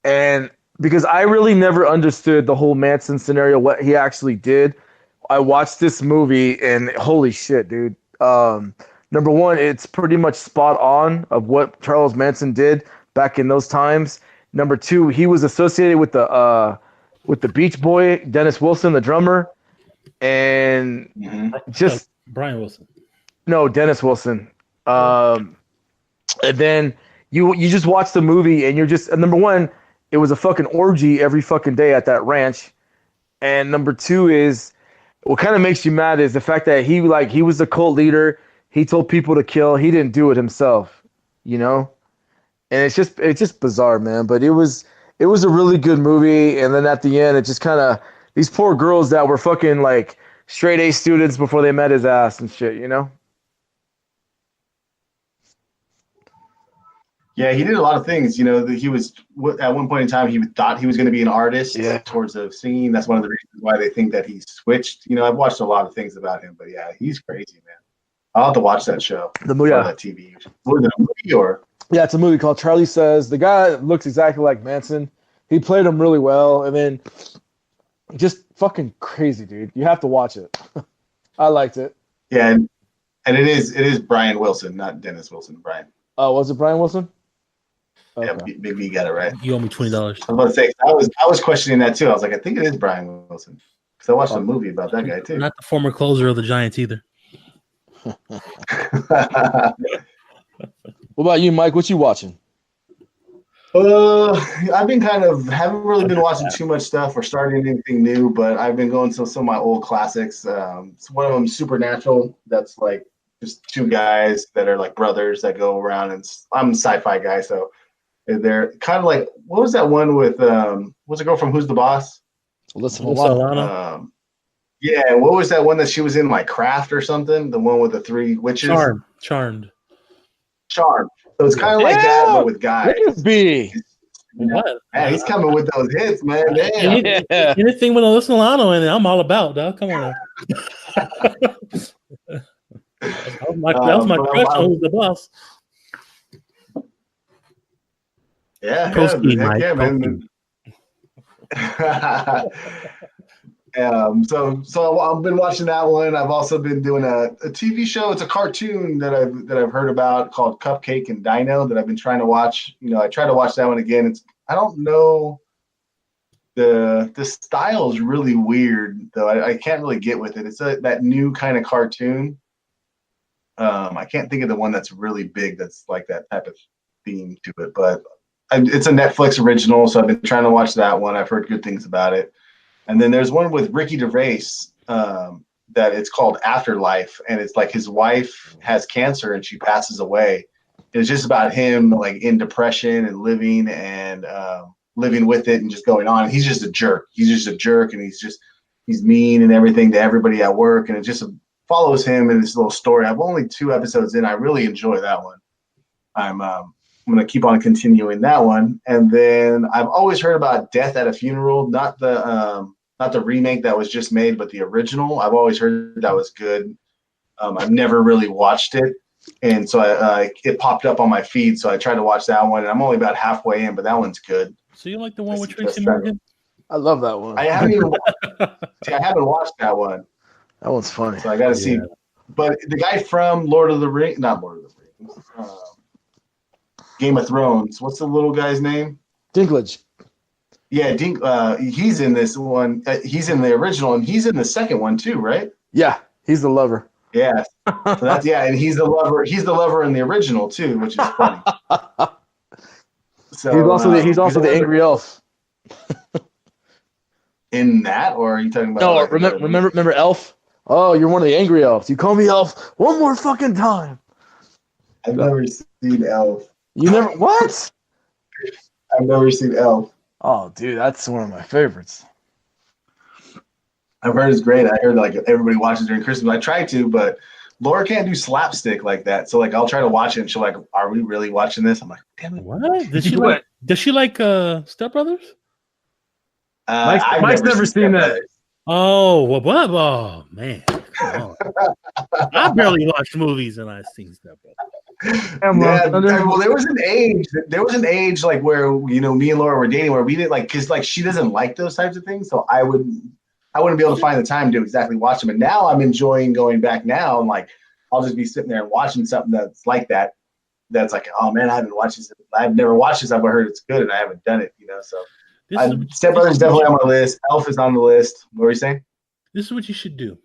and because I really never understood the whole Manson scenario, what he actually did, I watched this movie and holy shit, dude. Number one, it's pretty much spot on of what Charles Manson did back in those times. Number two, he was associated with the Beach Boy, Dennis Wilson, the drummer, and just Brian Wilson. No, Dennis Wilson. And then you just watch the movie and you're just number one, it was a fucking orgy every fucking day at that ranch. And number two is what kind of makes you mad is the fact that he was the cult leader. He told people to kill. He didn't do it himself, you know? And it's just bizarre, man. But it was a really good movie. And then at the end, it just kind of these poor girls that were fucking like straight A students before they met his ass and shit, you know? Yeah, he did a lot of things. You know, he was at one point in time he thought he was going to be an artist towards the singing. That's one of the reasons why they think that he switched. You know, I've watched a lot of things about him, but yeah, he's crazy, man. I'll have to watch that show. That TV. Was it a movie or? Yeah, it's a movie called Charlie Says. The guy looks exactly like Manson. He played him really well, and then just fucking crazy, dude. You have to watch it. I liked it. Yeah, and it is Brian Wilson, not Dennis Wilson. Brian. Oh, was it Brian Wilson? Okay. Yeah, maybe you got it right. You owe me $20. I was about to say I was questioning that too. I was like, I think it is Brian Wilson because I watched a movie about that guy too. Not the former closer of the Giants either. What about you, Mike? What you watching? I've been haven't really been watching too much stuff or starting anything new, but I've been going to some of my old classics. One of them, Supernatural. That's like just two guys that are like brothers that go around, and I'm a sci-fi guy, so they're kind of like, what was that one with what's the girl from Who's the Boss? Listen, yeah, what was that one that she was in, like Craft or something? The one with the three witches? Charmed. So it's kind of like that, but with guys. B. What? Man, he's coming with those hits, man. Damn. Yeah. Anything with Alyssa Milano in it, I'm all about, dog. Come on. That was my crush on Who's the Boss. Yeah, man. So I've been watching that one. I've also been doing a TV show. It's a cartoon that I've heard about called Cupcake and Dino that I've been trying to watch. You know, I tried to watch that one again. I don't know. The style is really weird though. I can't really get with it. It's that new kind of cartoon. I can't think of the one that's really big that's like that type of theme to it, but it's a Netflix original, so I've been trying to watch that one. I've heard good things about it. And then there's one with Ricky Gervais that it's called Afterlife, and it's like his wife has cancer and she passes away. It's just about him like in depression and living and living with it and just going on. He's just a jerk. He's just a jerk, and he's mean and everything to everybody at work, and it just follows him in this little story. I've only 2 episodes in. I really enjoy that one. I'm going to keep on continuing that one. And then I've always heard about Death at a Funeral, not the remake that was just made, but the original. I've always heard that was good. I've never really watched it, and so it popped up on my feed, so I tried to watch that one, and I'm only about halfway in, but that one's good. So you like the one with Tracy Morgan? I love that one. I haven't watched that one. That one's funny. So I got to see. But the guy from Lord of the Rings, not Lord of the Rings, Game of Thrones. What's the little guy's name? Dinklage. Yeah, he's in this one. He's in the original, and he's in the second one too, right? Yeah, he's the lover. Yeah, so that's and he's the lover. He's the lover in the original too, which is funny. So he's also the angry elf. In that, or are you talking about? No, remember Elf? Oh, you're one of the angry elves. You call me Elf one more fucking time. I've never seen Elf. You never what? I've never seen Elf. Oh, dude, that's one of my favorites. I've heard it's great. I heard like everybody watches during Christmas. I try to, but Laura can't do slapstick like that. So like I'll try to watch it, and she'll like, "Are we really watching this?" I'm like, "Damn it!" What? Does she like Step Brothers? Mike's never seen that. Oh, well, what? Oh, man. I barely watch movies and I've seen Step Brothers. Well, there was an age like where, me and Laura were dating where we didn't like, because like she doesn't like those types of things. So I wouldn't be able to find the time to exactly watch them. And now I'm enjoying going back now, and like I'll just be sitting there and watching something that's like that. That's like, oh man, I haven't watched this. I've never watched this. I've heard it's good and I haven't done it, So Step Brothers is definitely on my list. Elf is on the list. What were you saying? This is what you should do.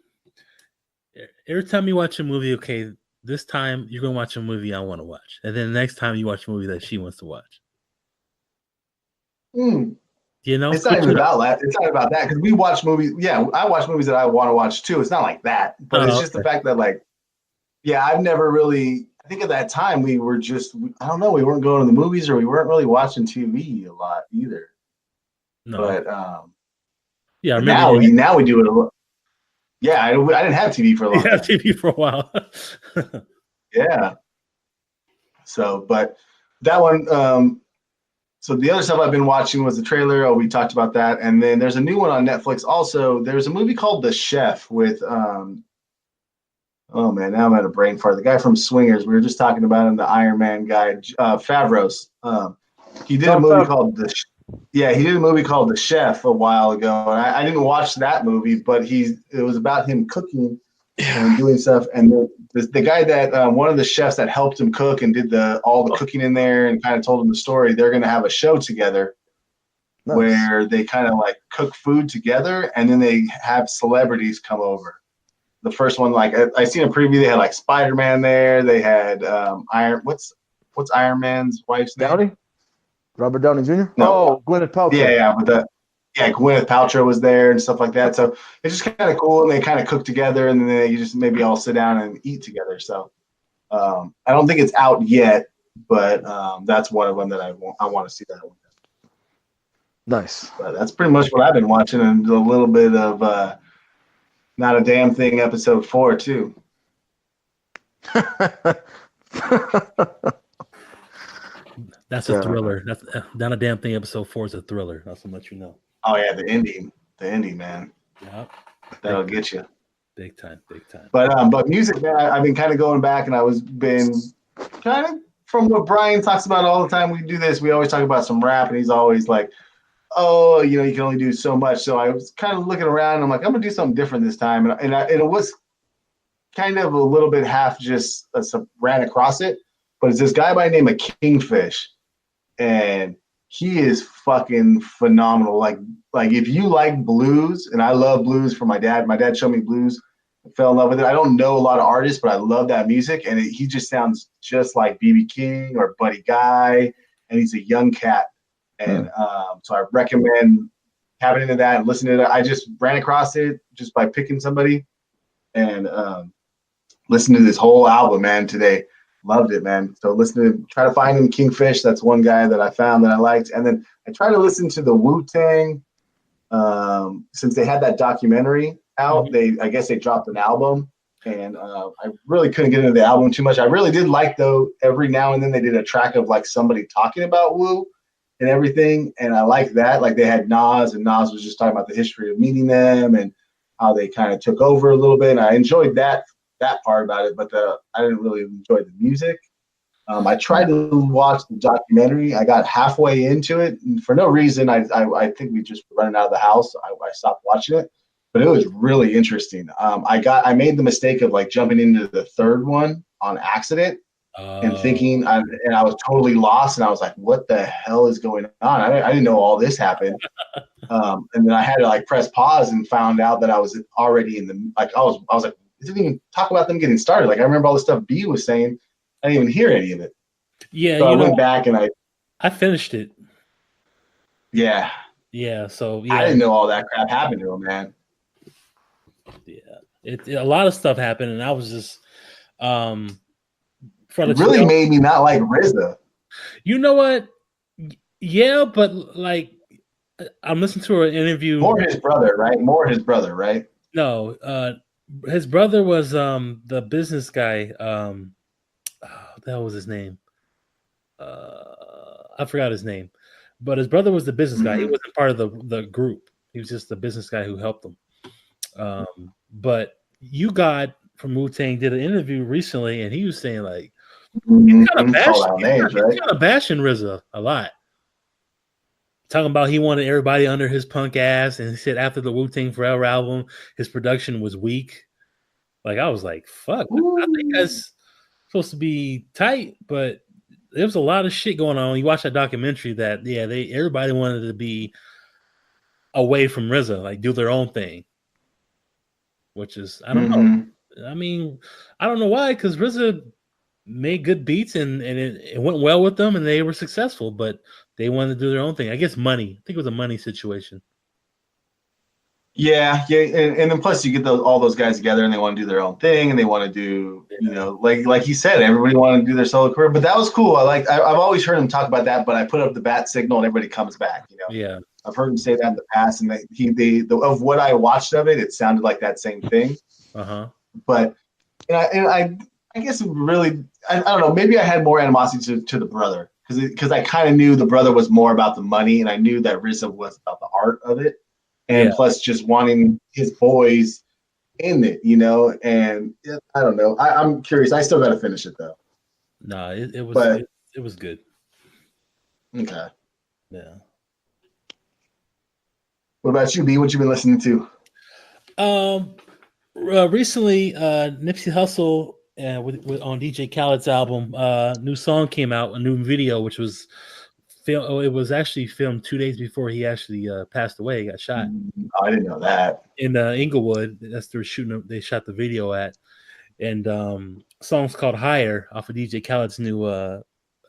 Every time you watch a movie, okay, this time you're going to watch a movie I want to watch. And then the next time you watch a movie that she wants to watch. It's not even about that. It's not about that because we watch movies. Yeah, I watch movies that I want to watch too. It's not like that. But it's just the fact that like, I've never really, I think at that time we were just, I don't know, we weren't going to the movies or we weren't really watching TV a lot either. No. But now we do it a lot. Yeah, I didn't have TV for a long time. You have TV for a while. Yeah. So, but that one, so the other stuff I've been watching was the trailer. Oh, we talked about that. And then there's a new one on Netflix also. There's a movie called The Chef with, oh man, now I'm at a brain fart. The guy from Swingers, we were just talking about him, the Iron Man guy, Favreau. He did a movie called The Chef a while ago, and I didn't watch that movie, but it was about him cooking and doing stuff. And the guy that one of the chefs that helped him cook and did all the cooking in there and kind of told him the story, they're going to have a show together where they kind of like cook food together, and then they have celebrities come over. The first one, like I seen a preview, they had like Spider-Man there. They had what's Iron Man's wife's name? Downey? Robert Downey Jr.? No. Gwyneth Paltrow. Yeah, Gwyneth Paltrow was there and stuff like that. So it's just kind of cool, and they kind of cook together, and then they just maybe all sit down and eat together. So I don't think it's out yet, but that's one of them that I want to see that one. Nice. But that's pretty much what I've been watching, and a little bit of Not a Damn Thing episode 4 too. That's a thriller. That's Not a Damn Thing episode 4 is a thriller. That's how much you know. Oh yeah, the indie man. Yeah, that'll get you. Big time. But music, man, I've been kind of going back, and been kind of from what Brian talks about all the time. We do this. We always talk about some rap, and he's always like, "Oh, you can only do so much." So I was kind of looking around. And I'm like, I'm gonna do something different this time, and it was kind of a little bit half just ran across it. But it's this guy by the name of Kingfish, and he is fucking phenomenal. Like if you like blues, and I love blues from my dad. My dad showed me blues. I fell in love with it. I don't know a lot of artists, but I love that music, and he just sounds just like B.B. King or Buddy Guy, and he's a young cat. And so I recommend having into that and listening to it. I just ran across it just by picking somebody and listened to this whole album, man, today. Loved it, man. So try to find him Kingfish. That's one guy that I found that I liked. And then I try to listen to the Wu-Tang. Since they had that documentary out, I guess they dropped an album, and I really couldn't get into the album too much. I really did like, though, every now and then they did a track of like somebody talking about Wu and everything, and I like that. Like they had Nas, and Nas was just talking about the history of meeting them and how they kind of took over a little bit. And I enjoyed that part about it, but I didn't really enjoy the music. I tried to watch the documentary. I got halfway into it, and for no reason. I think we just were running out of the house. I stopped watching it, but it was really interesting. I made the mistake of like jumping into the third one on accident and thinking, and I was totally lost. And I was like, "What the hell is going on?" I didn't know all this happened. And then I had to like press pause and found out that I was already in the like I was like, it didn't even talk about them getting started. Like I remember all the stuff B was saying. I didn't even hear any of it. Yeah, so I went back and I finished it. Yeah. Yeah. So yeah, I didn't know all that crap happened to him, man. Yeah, a lot of stuff happened, and I was just it really made me not like RZA. You know what? Yeah, but like I'm listening to an interview. More his brother, right? No, his brother was the business guy. That was his name. I forgot his name, but his brother was the business guy. He wasn't part of the group. He was just the business guy who helped them. But you got from Wu-Tang did an interview recently, and he was saying like he's kind of bashing RZA a lot. Talking about he wanted everybody under his punk ass, and he said after the Wu-Tang Forever album, his production was weak. Like I was like, fuck, I think that's supposed to be tight, but there was a lot of shit going on. You watch that documentary that everybody wanted to be away from RZA, like do their own thing. Which is I don't know. I mean, I don't know why, because RZA made good beats and it went well with them and they were successful, but they wanted to do their own thing. I guess money. I think it was a money situation. Yeah, and then plus you get all those guys together and they want to do their own thing and they want to do, like you said, everybody wanted to do their solo career. But that was cool. I've always heard him talk about that, but I put up the bat signal and everybody comes back. Yeah, I've heard him say that in the past, and of what I watched of it, it sounded like that same thing. But I guess it really, I don't know. Maybe I had more animosity to the brother because I kind of knew the brother was more about the money, and I knew that RZA was about the art of it. And plus just wanting his boys in it, and I don't know. I'm curious. I still got to finish it though. No, it was good. Okay. Yeah. What about you, B? What you been listening to? Recently, Nipsey Hussle on DJ Khaled's album, new song came out, a new video, which was it was actually filmed 2 days before he actually passed away. He got shot. I didn't know that. In Inglewood, that's they shot the video at. And song's called Higher off of DJ Khaled's new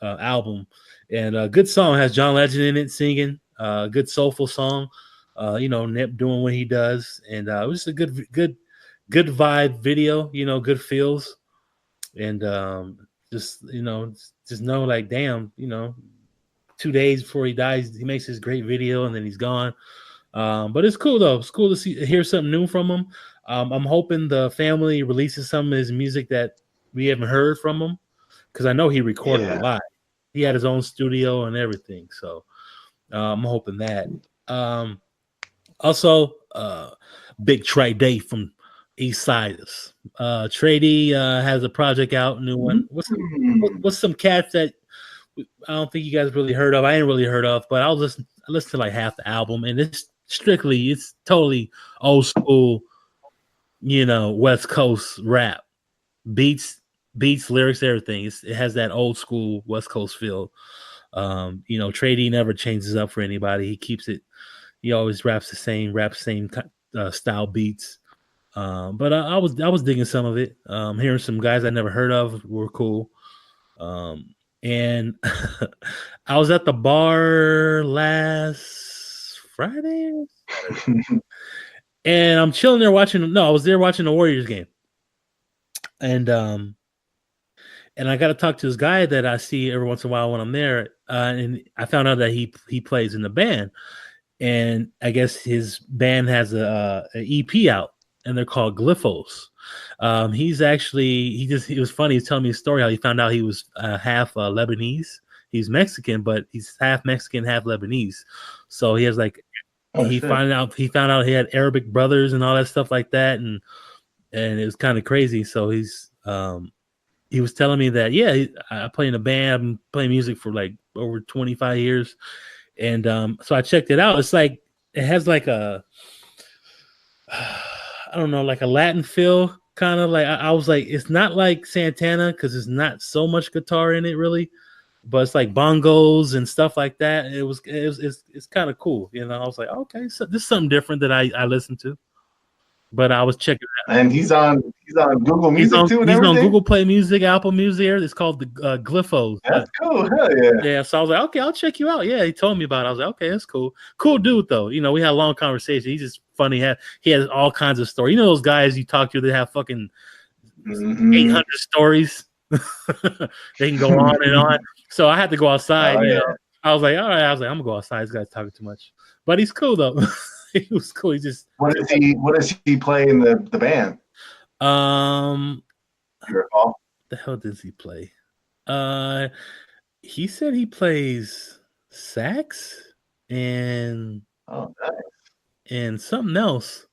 album. And a good song, has John Legend in it singing. Good soulful song. Nip doing what he does. And it was a good vibe video, good feels. And just know like, damn, 2 days before he dies, he makes this great video and then he's gone. But it's cool though. It's cool to hear something new from him. I'm hoping the family releases some of his music that we haven't heard from him, because I know he recorded a lot. He had his own studio and everything. So I'm hoping that. Also, Big Tray Dee from East Siders. Tray Dee has a project out, new one. What's some cats that I don't think you guys really heard of? I ain't really heard of, but I listened to like half the album, and it's totally old school, West Coast rap, beats, lyrics, everything. It has that old school West Coast feel. Tray Dee never changes up for anybody. He keeps it. He always raps the same style beats. But I was digging some of it. Hearing some guys I never heard of were cool. And I was at the bar last Friday, and I'm chilling there watching. No, I was there watching the Warriors game, and and I got to talk to this guy that I see every once in a while when I'm there, and I found out that he plays in the band, and I guess his band has a EP out, and they're called Glifos. He's actually he was funny. He's telling me a story how he found out he was half Lebanese. He's Mexican, but he's half Mexican, half Lebanese. So he has like he found out he had Arabic brothers and all that stuff like that, and it was kind of crazy. So he was telling me that I play in a band, I've been playing music for like over 25 years, and so I checked it out. It's like it has like a I don't know, like a Latin feel, kind of like I was like, it's not like Santana because there's not so much guitar in it really, but it's like bongos and stuff like that. It's kind of cool, you know. I was like, okay, so this is something different that I listened to, but I was checking it out. And he's on Google Music too, and he's everything. on Google Play Music, Apple Music. It's called the Glifos. That's cool. Hell yeah. Yeah, so I was like, okay, I'll check you out. Yeah, he told me about it. I was like, okay, that's cool. Cool dude, though. You know, we had a long conversation. He's just funny. He has all kinds of stories. You know those guys you talk to that have fucking 800 stories? They can go on and on. So I had to go outside. You know? I was like, all right. I'm going to go outside. This guy's talking too much. But he's cool, though. He was cool. He just... What does he play in the band? You recall? The hell does he play? He said he plays sax and and something else.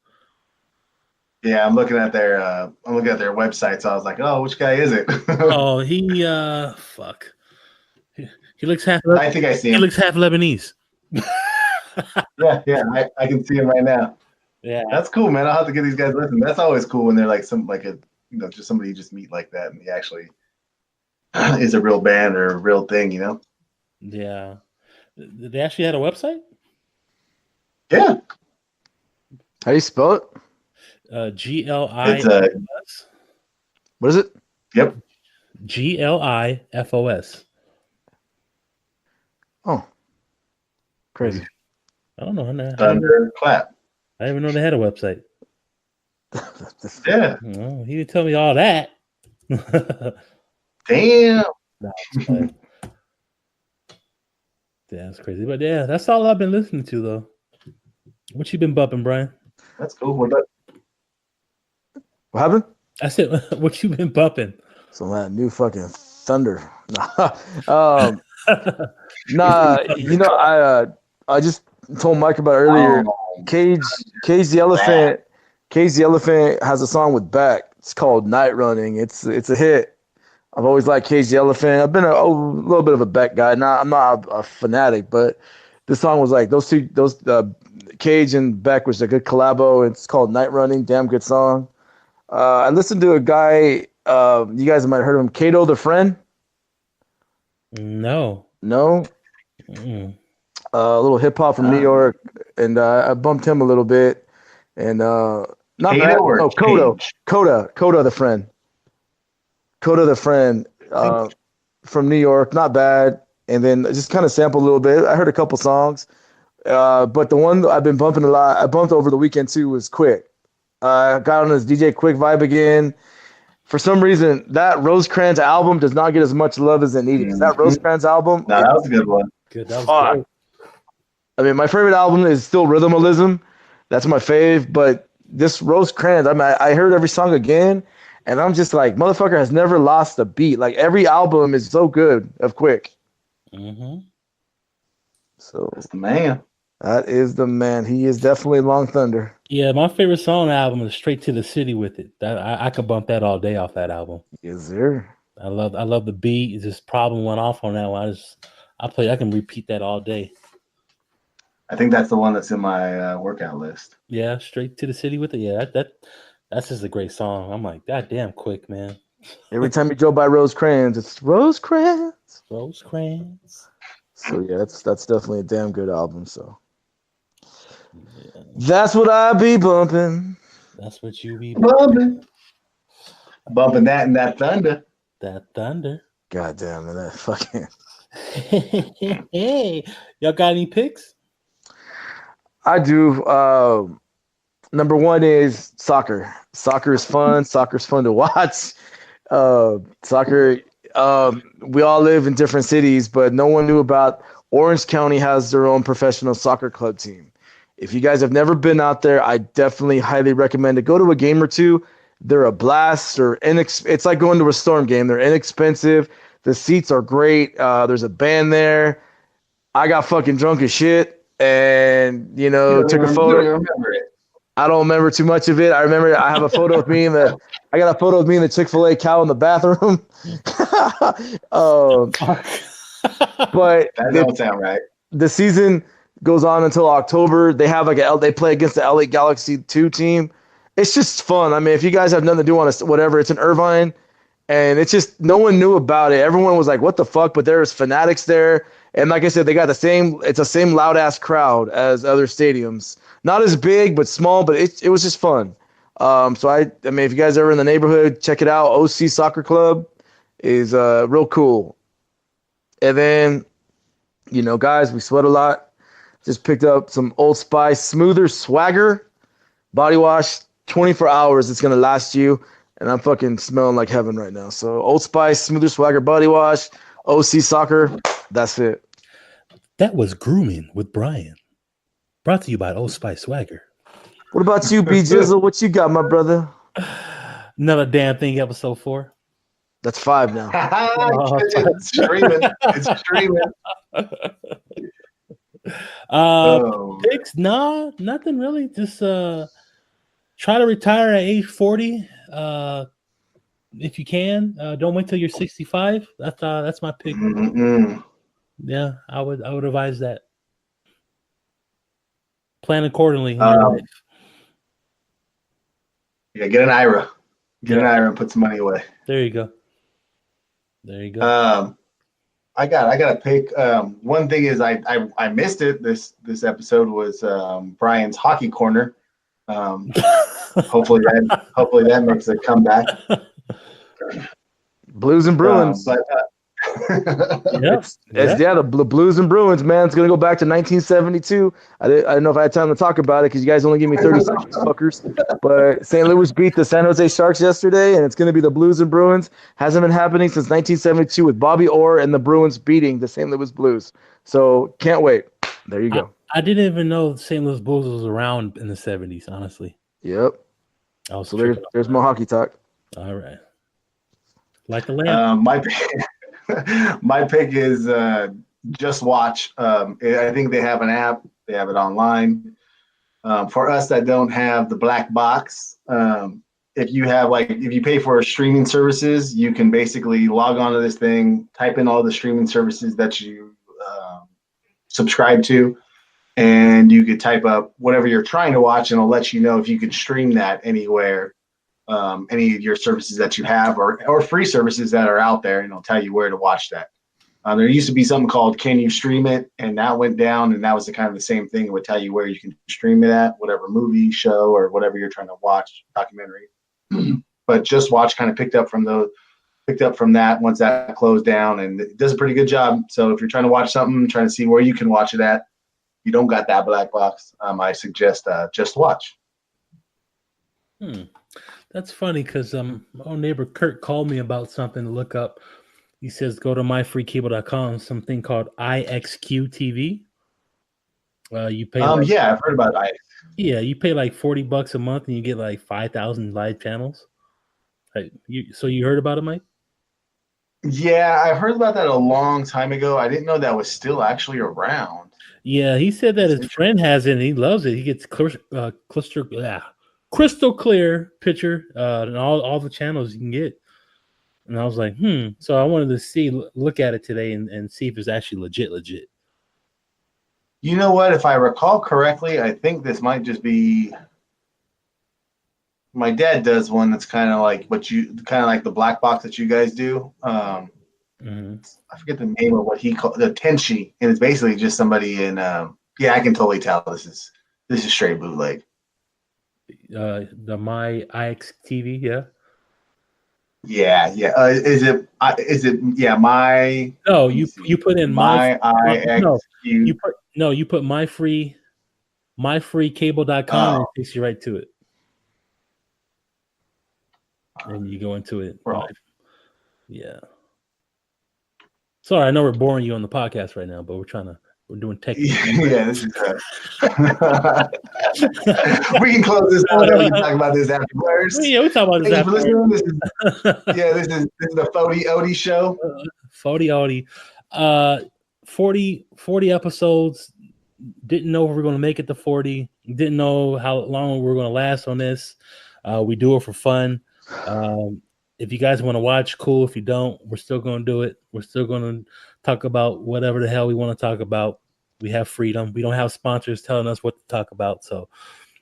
Yeah, I'm looking at their website, so I was like, oh, which guy is it? Oh, he fuck. He looks half. I think I see him. He looks half Lebanese. yeah, I can see him right now. Yeah, that's cool, man. I'll have to get these guys listening. That's always cool when they're like just somebody you just meet like that, and he actually is a real band or a real thing, you know? Yeah. They actually had a website? Yeah. How do you spell it? Glifos. What is it? Yep. Glifos. Oh. Crazy. I don't know. Thunderclap. I didn't even know they had a website. Yeah. Well, he didn't tell me all that. Damn. Yeah, that's crazy. But yeah, that's all I've been listening to though. What you been bumping, Brian? That's cool. What happened? I said, what you been bumping? Some of that new fucking thunder. Nah, you know, I just told Mike about earlier. Cage the Elephant. Cage the Elephant has a song with Beck. It's called Night Running. It's a hit. I've always liked Cage the Elephant. I've been a little bit of a Beck guy. I'm not a fanatic, but this song was like those Cage and Beck was a good collabo. It's called Night Running. Damn good song. I listened to a guy. You guys might have heard of him, Kato the Friend. No. A little hip hop from New York, and I bumped him a little bit. And not bad. Oh, Coda the Friend. Coda the Friend from New York, not bad. And then just kind of sampled a little bit. I heard a couple songs, but the one I've been bumping a lot, I bumped over the weekend too, was Quick. I got on this DJ Quick vibe again. For some reason, that Rosecrans album does not get as much love as it needed. That Rosecrans album, no, that was a good one. Good, that was good. I mean, my favorite album is still Rhythmalism. That's my fave. But this Rosecrans, I heard every song again, and I'm just like, motherfucker has never lost a beat. Like every album is so good of Quick. Mm-hmm. So that's the man. That is the man. He is definitely Long Thunder. Yeah, my favorite song on the album is Straight to the City with it. I could bump that all day off that album. Yes, sir. I love the beat. It's just Problem went off on that one. I can repeat that all day. I think that's the one that's in my workout list. Yeah, Straight to the City with it. Yeah, that's just a great song. I'm like, God damn, Quick, man. Every time you drove by Rosecrans, it's Rosecrans. Rosecrans. So yeah, that's definitely a damn good album. So yeah. That's what I be bumping. That's what you be bumping that and that thunder. That thunder. God damn it, that fucking. Hey, y'all got any picks? I do. Number one is soccer. Soccer is fun. Soccer's fun to watch. Soccer. we all live in different cities, but no one knew about Orange County has their own professional soccer club team. If you guys have never been out there, I definitely highly recommend it. Go to a game or two. They're a blast. It's like going to a Storm game. They're inexpensive. The seats are great. There's a band there. I got fucking drunk as shit and, took a You photo. don't even remember it. I don't remember too much of it. I remember I have a photo of me I got a photo of me in the Chick-fil-A cow in the bathroom. But That don't sound right. the season goes on until October. They have they play against the LA Galaxy 2 team. It's just fun. I mean, if you guys have nothing to do on whatever, it's in Irvine, and it's just no one knew about it. Everyone was like, "What the fuck?" But there's fanatics there, and like I said, they got the same. It's the same loud ass crowd as other stadiums. Not as big, but small. But it was just fun. So I mean, if you guys are in the neighborhood, check it out. OC Soccer Club is real cool. And then, guys, we sweat a lot. Just picked up some Old Spice Smoother Swagger body wash. 24 hours. It's gonna last you. And I'm fucking smelling like heaven right now. So Old Spice Smoother Swagger body wash. OC Soccer. That's it. That was Grooming with Brian. Brought to you by Old Spice Swagger. What about you, B Jizzle? What you got, my brother? Another damn thing, episode 4. That's 5 now. It's streaming. It's streaming. Picks? Nah, nothing really. Just try to retire at age 40. If you can. Don't wait till you're 65. That's my pick. Mm-mm. Yeah, I would advise that. Plan accordingly in your life. Yeah, get an IRA. Get an IRA and put some money away. There you go. I got to pick. One thing is I missed it. This episode was Brian's hockey corner. Hopefully that makes a comeback. Blues and Bruins. The Blues and Bruins, man. It's gonna go back to 1972. I didn't know if I had time to talk about it because you guys only give me 30 seconds, fuckers. But St. Louis beat the San Jose Sharks yesterday, and it's gonna be the Blues and Bruins. Hasn't been happening since 1972 with Bobby Orr and the Bruins beating the St. Louis Blues. So can't wait. There you go. I didn't even know St. Louis Blues was around in the 70s. Honestly. Yep. So there's more hockey talk. All right. Like the land. My pick is Just Watch. I think they have an app. They have it online. For us that don't have the black box, if you pay for streaming services, you can basically log on to this thing, type in all the streaming services that you subscribe to, and you could type up whatever you're trying to watch, and it'll let you know if you can stream that anywhere. Any of your services that you have or free services that are out there, and it'll tell you where to watch that. There used to be something called Can You Stream It, and that went down, and that was the same thing. It would tell you where you can stream it at, whatever movie, show, or whatever you're trying to watch, documentary. But Just Watch kind of picked up from that once that closed down, and it does a pretty good job. So if you're trying to watch something, trying to see where you can watch it at, you don't got that black box, I suggest Just Watch. That's funny because my old neighbor Kurt called me about something to look up. He says go to myfreecable.com, something called IXQ TV. You pay. I've heard about IX. Yeah, you pay like $40 a month and you get like 5,000 live channels. So you heard about it, Mike? Yeah, I heard about that a long time ago. I didn't know that was still actually around. Yeah, he said that his friend has it and he loves it. He gets crystal clear picture and all the channels you can get. And I was like, So I wanted to look at it today and see if it's actually legit. You know what? If I recall correctly, I think this might just be. My dad does one that's kind of like the black box that you guys do. I forget the name of what he called the Tenchi, and it's basically just somebody in. I can totally tell this is straight bootleg. The My IX TV, yeah. Yeah. Is it my? No, you put in my IX. No, you put myfreecable.com and it takes you right to it. And you go into it. Bro. Yeah. Sorry, I know we're boring you on the podcast right now, but we're doing technical. Yeah, this is we can close this out. We can talk about this afterwards. Yeah, we talk about this Thank you for afterwards. listening. This is the Fody Odie show. Fody Odie. 40 episodes. Didn't know if we were going to make it to 40. Didn't know how long we were going to last on this. We do it for fun. If you guys want to watch, cool. If you don't, we're still going to do it. We're still going to talk about whatever the hell we want to talk about. We have freedom. We don't have sponsors telling us what to talk about, so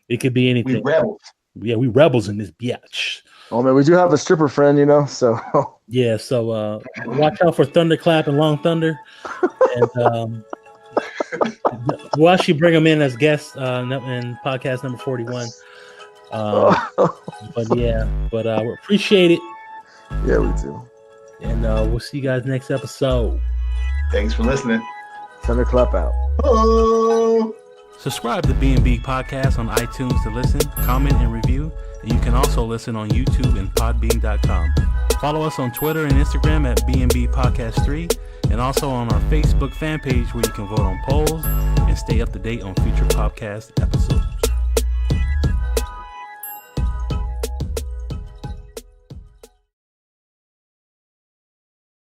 it could be anything. We rebels. Yeah, we rebels in this bitch. Oh man, we do have a stripper friend, so yeah. So watch out for Thunderclap and Long Thunder, and we'll actually bring them in as guests in podcast number 41. But we appreciate it. Yeah, we do. And we'll see you guys next episode. Thanks for listening. Thunderclap out. Oh. Subscribe to B.M.B Podcast on iTunes to listen, comment, and review. And you can also listen on YouTube and podbean.com. Follow us on Twitter and Instagram at B.M.B Podcast 3, and also on our Facebook fan page where you can vote on polls and stay up to date on future podcast episodes.